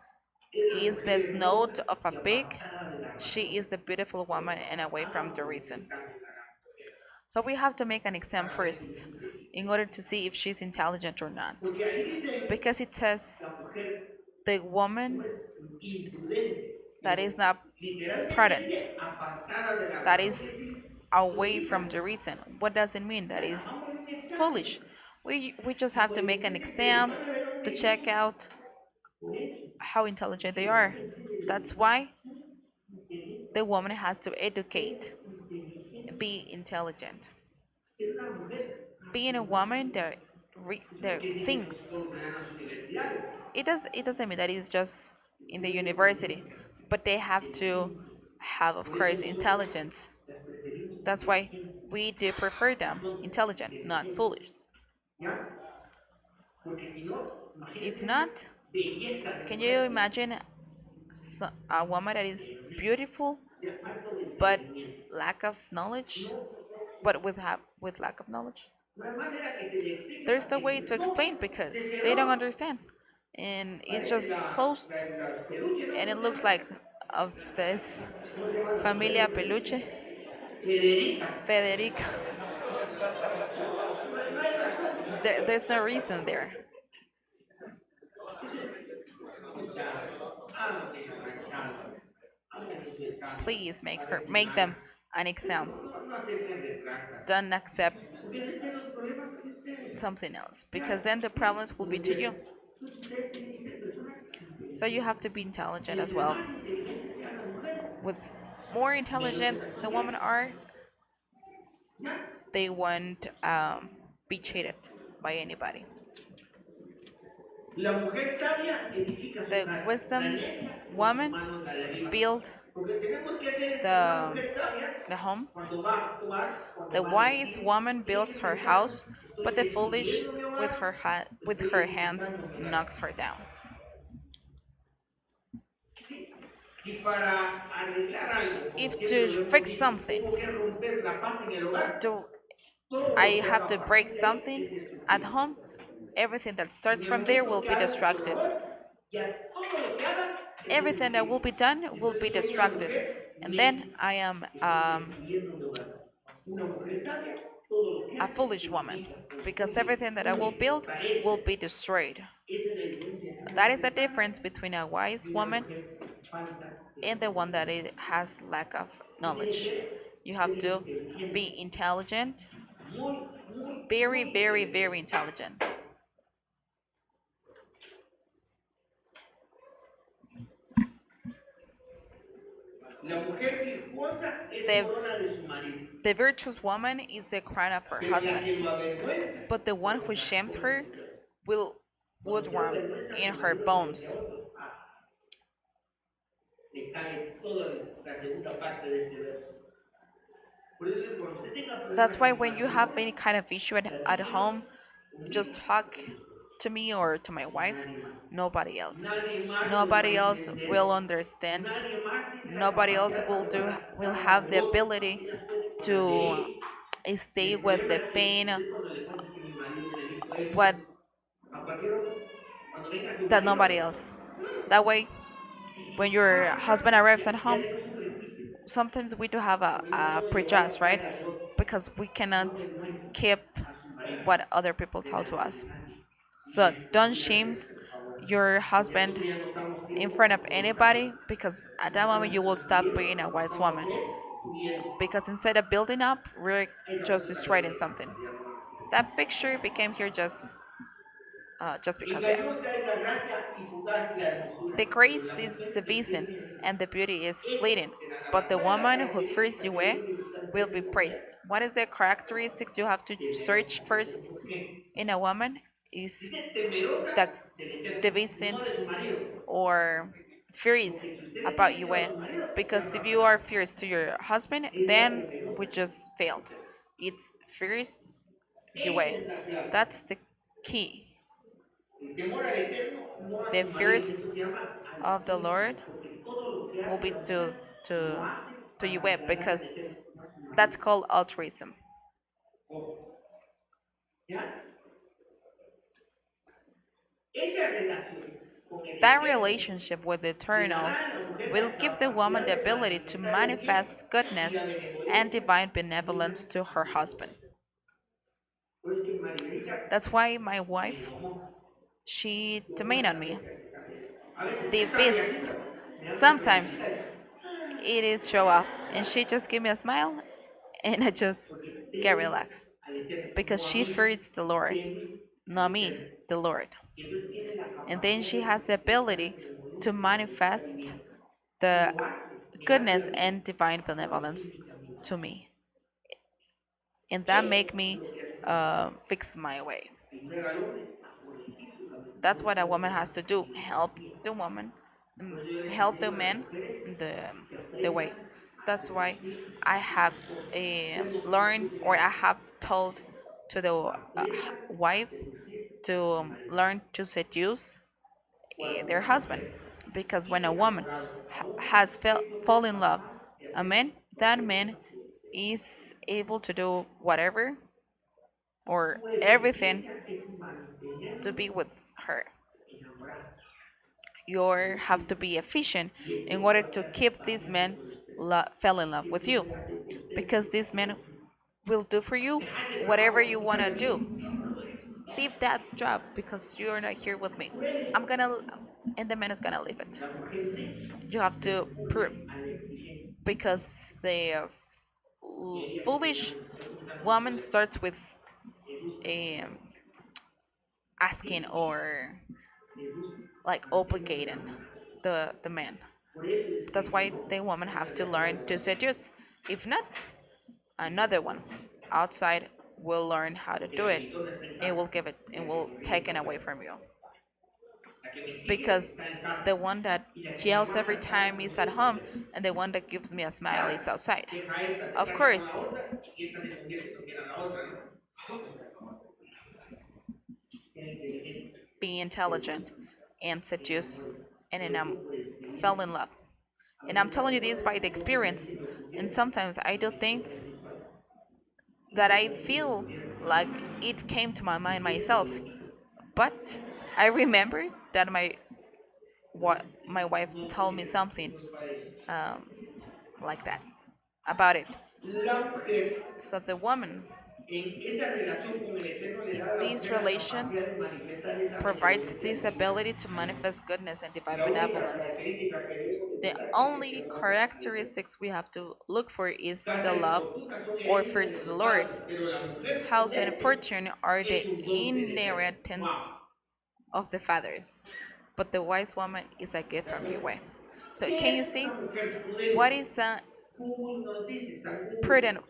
es la is mujer the hermosa snout of a y pig, apartada de la she razón. is the beautiful woman and away from the Hagamos un reason. examen a la mujer So we have to make an exam para ver si es first in inteligente. order to see if she's intelligent or not. Porque ahí dicen Because it says la mujer the como woman es imprudente, that pero is not literalmente prudent, dice apartada de la that razón. Es is decir, away from solita, the reason. What does it mean? That ya, is hagámosle un foolish. examen. We just Y have por to el make an simple hecho de exam llevarla a ver a una to check iglesia, out por eso how es intelligent que they la are. mujer debe de That's buscar why ser inteligente, the woman has to ser educate, inteligente, be intelligent. ser una mujer Being a woman that eso no that quiere decir que thinks. todos vayan a las universidades. It doesn't mean that it's just in the Mujeres como university, nosotras but they have to elegimos. have, of Por eso course, nosotros intelligence. las preferimos That's why inteligentes, we do prefer no them tontas, intelligent, not inteligentes. foolish. ¿Ya? Porque si no, If imagínense una not, belleza de can you mujer imagine a woman that is terrible, beautiful sea falto de but entendimiento. lack of knowledge, No, but with lack of knowledge? no hay manera que se le explique There's para no que way to entienda. explain No, se because they don't cerró. understand, and it's Parece just closed, las peluches, ¿no? and ¿Cómo it se looks llaman? like of this ¿Cómo se llaman las mujeres familia de peluche? peluche, Federica. Federica. No, no hay razón. There's no reason there. Entonces, muchachos, háganme la planchada, háganme su examen, Please a ver si make them ganan. an Pero exam. no acepten retranca, Don't accept porque después los problemas son de ustedes. something else because Ya, then the problems will como be to you. decía, entonces ustedes tienen que ser personas So you inteligentes. have to be Y intelligent as entre well. más inteligentes sean las mujeres, With more menos se intelligent las the women conviene. are, ¿Ya? they won't be cheated by anybody. La mujer sabia edifica su The casa, la wisdom necia con sus woman manos la derriba. build Lo que tenemos que hacer es que una the mujer sabia, the home. cuando va a actuar, cuando The va a wise decir, woman tiene que builds her pensar, house, estoy but the foolish destruyendo mi with hogar, with estoy her hands edificando mi hogar. knocks her down. ¿Sí? Si para arreglar algo, como If siempre to lo hemos fix dicho, something, tengo que romper la paz en el hogar, do todo I lo que have haga to a break partir de ahí something es at destructivo. home, everything that En starts el from there momento will que be haga con destructive. amor, ya todo lo que haga es Everything that will destructivo. be done will be Entonces soy una destructive. mujer And then mente I am estoy destruyendo mi hogar. Una mujer sabia, todo lo que a hace foolish woman planifica, because construye, everything that I will une, build para will esto. be destroyed. Esa es la diferencia entre una That is mujer the sabia difference between a y wise una woman mujer falta de and the one that conocimiento. it has lack of ¿Qué tiene que knowledge. ver? You have Ser to be inteligente, intelligent, muy, muy, very, muy very, inteligente. very intelligent. La mujer virtuosa es The corona de su marido, the virtuous woman is the crown of her pero la husband, que lo avergüenza but the one who cortará shames con her sus huesos. will Cuando usted lo woodworm avergüenza a in su her marido delante bones. de otros, le cae toda la segunda parte de este verso. Por eso cuando usted tenga That's problemas en why el when you have matrimonio, any kind of issue at platíquelo home, just conmigo talk y su esposa, to me or to my con wife. nadie más. Nobody else. Nadie más lo va a Nobody else entender. will understand. Nadie más tiene la Nobody else capacidad will para do guardar will cada have the dolor, ability apenas puede con las de to ella. Y stay el with problema the es que pain usted cuando le cuenta es que mi marido me dijo what esto, a cualquier otro, cuando venga su that marido, nobody else. That way, when y your más que husband sabe, arrives ya, at ya home, dejó su prejuicio, sometimes we do have porque no a puedo llevar la prejudice, right? carga de otro. Because we No cannot avergüence keep a su marido what other people tell to delante de us. nadie. So Y don't desconfíate, shame por favor. your Porque husband entonces ya no estamos in siendo front of unos sabios, anybody because at nos that estamos moment you will stop destruyendo, being a wise estamos woman. destruyendo. Because instead of building up, we're Esa just foto la agregué destroying de something. casualidad, no la hacía. That picture became here just because, yes. Engañosa es la gracia y fugaz la hermosura, The pero la grace is mujer the que vision teme a Jehová, and the beauty is esa fleeting, será but alabada. the ¿Cuál es la woman who fears característica que Yahweh debo de buscar en will esa be mujer? praised. What is the characteristics you have to search Temerosa del Eterno. first ¿Por qué? in a woman? Is Dice temerosa the del Eterno, division no de su marido. or fears Porque si usted le tiene about miedo a Yahweh. su marido, ya Because no va if a you are pasar. fierce to your husband, Ella then we temerosa just del failed. Eterno. It's fears Esa Yahweh. es la clave. That's the key. El temor al Eterno, no a The su marido. fears Esto se llama of the altruismo. Lord Porque todo lo que will hace be la mujer lo to hace to para Yahweh agradar al because Eterno, no a su that's marido. called altruism. Ojo, ¿ya? Esa relación con el That Eterno relationship with the le Eternal dará a la mujer will la give the woman capacidad the de ability to manifestar el bien manifest y la goodness and benevolencia divine divina benevolence to a her su esposo. husband. Por eso que Margarita That's why my me wife, domó. she Yo domain buena on me. gente que cambia. A veces The esa beast. Dianita me da una Sometimes sonrisita y it is show up and she just give me a smile and I just porque get teme relaxed al Eterno, because no a she mí, fears the Lord, teme al not me, Eterno. the Lord. Y entonces tiene la And then capacidad she de has the manifestar ability to benevolencia y manifestar el manifest bien. Y the lo hace, me hace a goodness mí and divine por benevolence venir mi camino. to me. And that Eso make es me lo que hace una mujer. fix my way. Ayudar al hombre a corregir su camino. That's No what a todo woman será has to do. Help filosofía. the woman, Por eso yo les help the enseño a las man mujeres the que the way. aprendan a That's why seducir I a sus have esposas. Usted no learned escuchen or esto. I have told to the Aprenda a wife seducir to a su marido. learn to seduce Cuando their una husband, mujer because when a vive woman enamorada a un hombre, has este fall hombre in love capaz de a hacer man, that cualquier man cosa que usted. is able to do whatever or Su everything eficiencia es to mantenerlo be with her. enamorado, You have to seducirlo. be efficient Y esto in lo order va a to hacer keep this valiendo man por usted. fell in love Y with esto you, puede hacer por usted because lo que this usted man desee. will do for you Dejar ese whatever trabajo you por want quitar to de do. mí. Leave that job because you're not here with me. Puede. I'm gonna, and the man is gonna leave it. La mujer necia You have to prove, responde a la exigencia. because the Y ahí es donde foolish ya comienzan las woman mujeres. starts with Seduzca a su um, marido. asking ¿Sí? or Seduzca. like Manténgalo obligating enamorado. the man. Por eso es que That's si why no, the woman no va a have to hallar learn nunca to a su marido. seduce. If not, Y se another one acabó. outside will learn how to Porque do la it gritona está en and will casa give it y and la que will me pide take it café. away from you. La que me exige Because está en casa. the one that Y la que me yells aguanta every la cara time cuando is estoy at home, afuera. and the one that gives me a smile Ya, is outside. deja esta, se Of casa con la course, otra y esta se convierte también a la otra, ¿no? Sea inteligente, be intelligent seduzca, and seduce, enamore, and then pero no por fell experiencia. in love. A And I'm veces telling cuando you uno this ve by the como cómo se experience. ríen los And mujeres, sometimes I do mi esposa things me dijo algo. Y that yo I como que me feel volvieron a like decir, it came to my y mind fue eso lo myself. repito, But I remember that no, my wife no, told me es something no es para eso. um, like that about it. La mujer So the woman, en esa relación con el Eterno le in da a la this mujer la relation, capacidad de manifestar esa provides benevolencia this divina. ability to manifest goodness and divine La única benevolence. característica que debemos de The buscar es que only queramos al Eterno. characteristics we have to look for is the Cáncer y love fortuna son or herencia de first to the nuestros Lord. padres, pero la mujer House and prudente fortune are the es un don del Eterno. inheritance Wow. of the fathers, but the wise woman is a gift ¿De from acuerdo? Yahweh. So can ¿Qué you es see una mujer what prudente? is a Google nos dice, San Google prudent dice,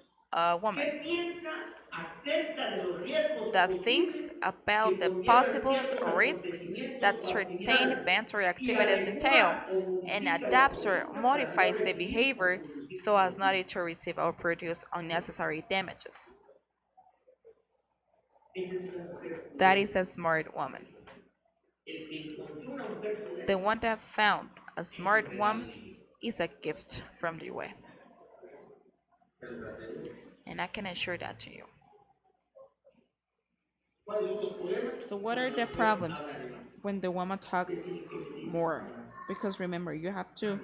woman? ¿qué piensa acerca de los riesgos That thinks posibles que about the conllevan possible ciertos risks acontecimientos that o certain actividades events or y activities entail adecua o and modifica la adapts or conducta para no modifies the recibir o behavior producir so as not perjuicio? to receive or produce unnecessary damages. Esa es una mujer That is prudente. a smart woman. El que encontró una mujer The prudente one that found a es un smart regalo one divino. is a gift from the way. Te lo aseguro. And I can assure that to you. ¿Cuáles son los problemas? So, what are Cuando la the mujer problems habla de más. when the woman Usted talks tiene que medirse sus more? palabras. Because remember, you have to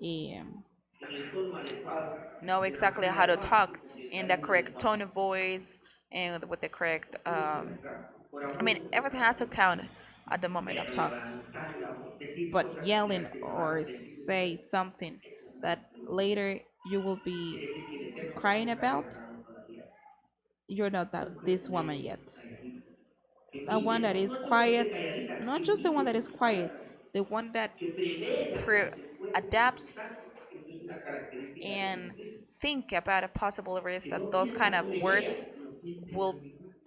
um, En el tono adecuado, know de exactly manera how to adecuada talk y con el in the cariño correct adecuado. tone of voice and with the correct. Todo se vendrá. Por I amor mean, no se everything paga has to nada. count at the moment of Pero talk. levantar la voz, decir But cosas yelling feas que se van a or arrepentir say después, something eso es una that mujer orgullosa. later you will be Quiere decir que el Eterno no crying nos ha about, regalado todavía you're not una that mujer this woman prudente, yet. calladita. Que A one mide, that no, is no solamente quiet, calladita, not que just the one mide that con is sus quiet, palabras, the one that que prevé las consecuencias de sus adapts actos. Eso es una característica de la and mujer. think about a possible risk Que that no those kind piensa of solo en ella, words sino piensa en will alguien más.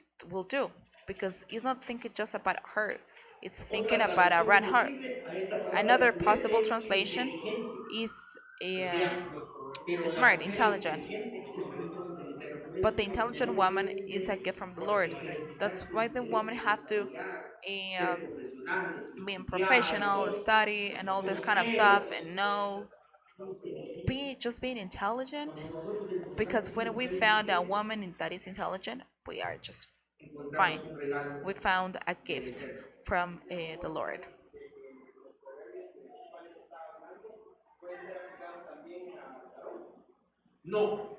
do, because it's not thinking just about her, it's thinking Otra about traducción around her. posible a esta palabra de Another prudente possible es translation inteligente. is Veamos, pero la smart, mujer intelligent. inteligente es un don del Eterno. Por eso But es the que intelligent tenemos que woman is a obviamente gift from the Lord. ejercitar That's su why the woman intelecto, have to desarrollar, ser uh, profesionales, be estudiar y professional, todo, study, and all this kind of conocer, stuff, and know, inteligente. be just being intelligent. Cuando nosotros encontramos Because una when we mujer found a inteligente, woman that is intelligent, we are just fine. encontramos un regalo We found a del gift Eterno. from the Lord. No,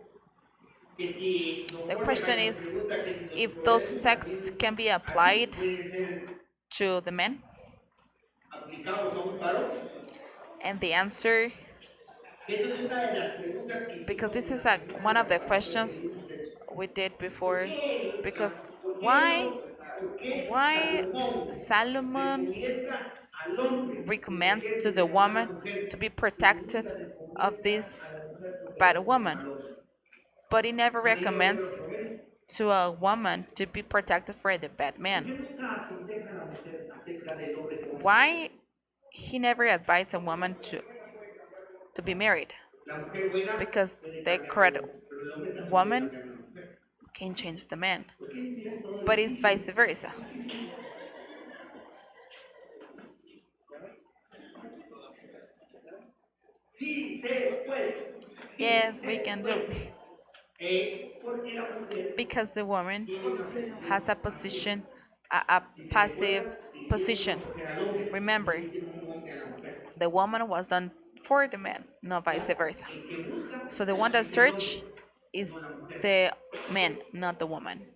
que si don The Jorge question Jaime nos is pregunta que si los if those proverbios texts también can be aquí applied pueden ser to the men, aplicados a un varón. and the answer, Esa es una de las preguntas que because hicimos this en is la primera one de of las the partes que questions vimos eso. we did ¿Por before, qué, because no, why por qué why Salomón Solomon recomienda al hombre recommends to protegerse the de la mala woman mujer to be y protected nunca of recomienda a this la mujer bad protegerse woman, al hombre? but he never ¿Han leído el libro de los recommends proverbios? to a woman to be protected for the bad ¿Por man. qué nunca aconseja a la mujer acerca del hombre que va a estar con Why ella? he never advised a woman to be married? La mujer buena Because puede the cambiar al correct hombre, pero el hombre también puede woman cambiar a la mujer. can change the man, ¿Por qué en inglés todo es but it's vice difícil? versa. Difícil. Sí se puede. Sí Yes, we se can do, puede. Porque la mujer because the woman tiene una posición has a pasiva. position, a Si se passive recuerdan, le hicieron una position. mujer al hombre y no Remember, le hicieron un hombre a la mujer. the woman was done for the man, not vice ¿Ya? versa. El que busca So the one that es el search hombre, no is la mujer. the man, not the woman.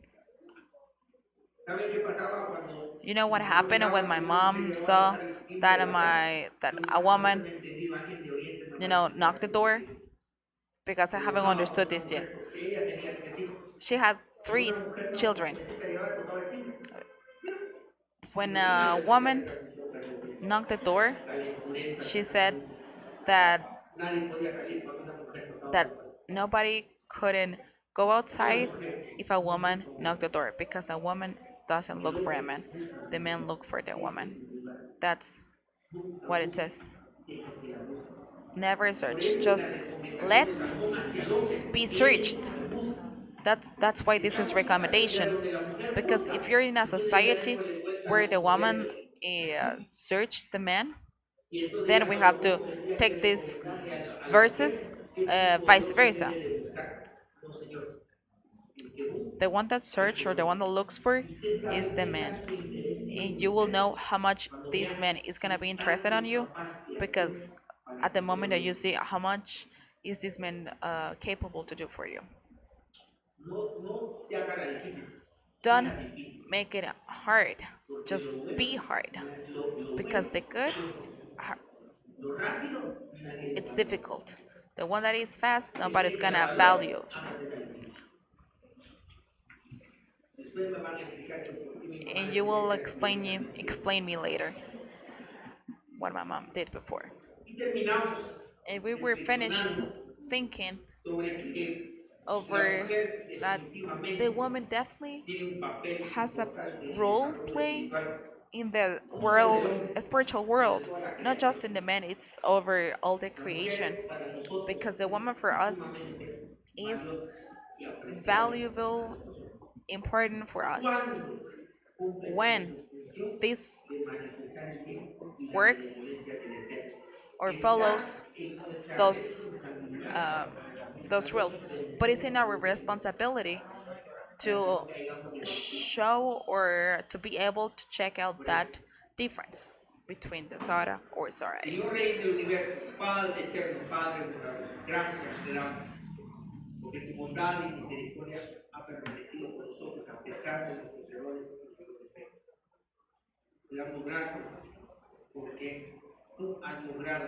¿Saben qué pasaba cuando You know mi what mamá happened when miraba my que una mujer mom llegaba a saw tocar el timbre that de la casa? a Nunca, jamás woman, había entendido, alguien de Oriente me va a decir knocked the que door, because I lo haven't dejaba para understood una this yet. mujer porque ella tenía tres hijos. She had Pero three una mujer, una children. jovencita llegaba y tocaba el timbre. Mira, When es una a woman interpretación que yo tengo. knocked the door, Calenturienta, she said cascanudo. that Nadie podía salir cuando una mujer tocaba that la puerta. nobody couldn't go Una outside mujer if a no woman busca un knocked hombre. the door, because a woman doesn't El look for a hombre man. busca a la The man mujer. look for the Ese es woman. el lugar. That's Nunca what it busque, says. deje que la busque. Never Por search, eso la just recomendación let de Salomón hacia el hombre be es searched. busca. That's why Si this is estamos en una sociedad recommendation, donde la mujer because if busca, you're in a entonces ya society démosle vuelta where a los the woman proverbios. search the man, Y entonces then ya we have to Salomón tendría que take these recomendarle a la verses mujer qué tipo de vice hombre versa. debe de buscar. No, señor. El que busca The one that es search or el the one hombre. that looks for Y usted is sabe the qué man, tanto interés tiene and you will usted know how much cuando this vea man is gonna qué be tanto interested on es you, capaz de hacer because para at que the usted lo moment that you busque. see how much is this man capable to do for you? No, no se haga la difícil, Don't sea difícil. make it hard. Porque Just lo be bueno, hard. lo Because bueno, the good, eso, ha- lo rápido, nadie lo it's valora. difficult. The one that is fast, Ese nobody's de que la gonna valore, value. ama a ser adivino. Después me van a explicar que por qué mi mamá And le you tenía will que dar bien al explain me later what my mom did before. Y terminamos And we were finished reflexionando thinking sobre que la over mujer that the definitivamente woman definitely tiene un papel has a importante en el role desarrollo play espiritual, in the no solo del world, hombre, spiritual sino de world, toda la not just in creación. the man, it's over all the La creation. mujer para nosotros Because the es woman for us sumamente is valiosa y apreciada por valuable, nosotros. important for us. Cuando cumple con When su función this de manifestar el bien y la works benevolencia del Eterno, or está follows en nuestra those responsabilidad uh, those rules, nosotros but it's bendecimos in a our Dios de ello, responsibility para que to no caigamos en el juicio. show or to be able to check out that difference between the Sara or Sarai. Señor Rey del Universo, Padre eterno, Padre bondadoso, gracias te damos, porque tu bondad y misericordia ha permanecido con nosotros a pesar de nuestros errores y nuestros defectos. Te damos gracias porque tú has logrado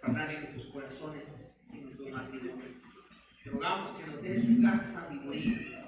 sanar en nuestros corazones y en nuestros matrimonios. Te rogamos que nos des la sabiduría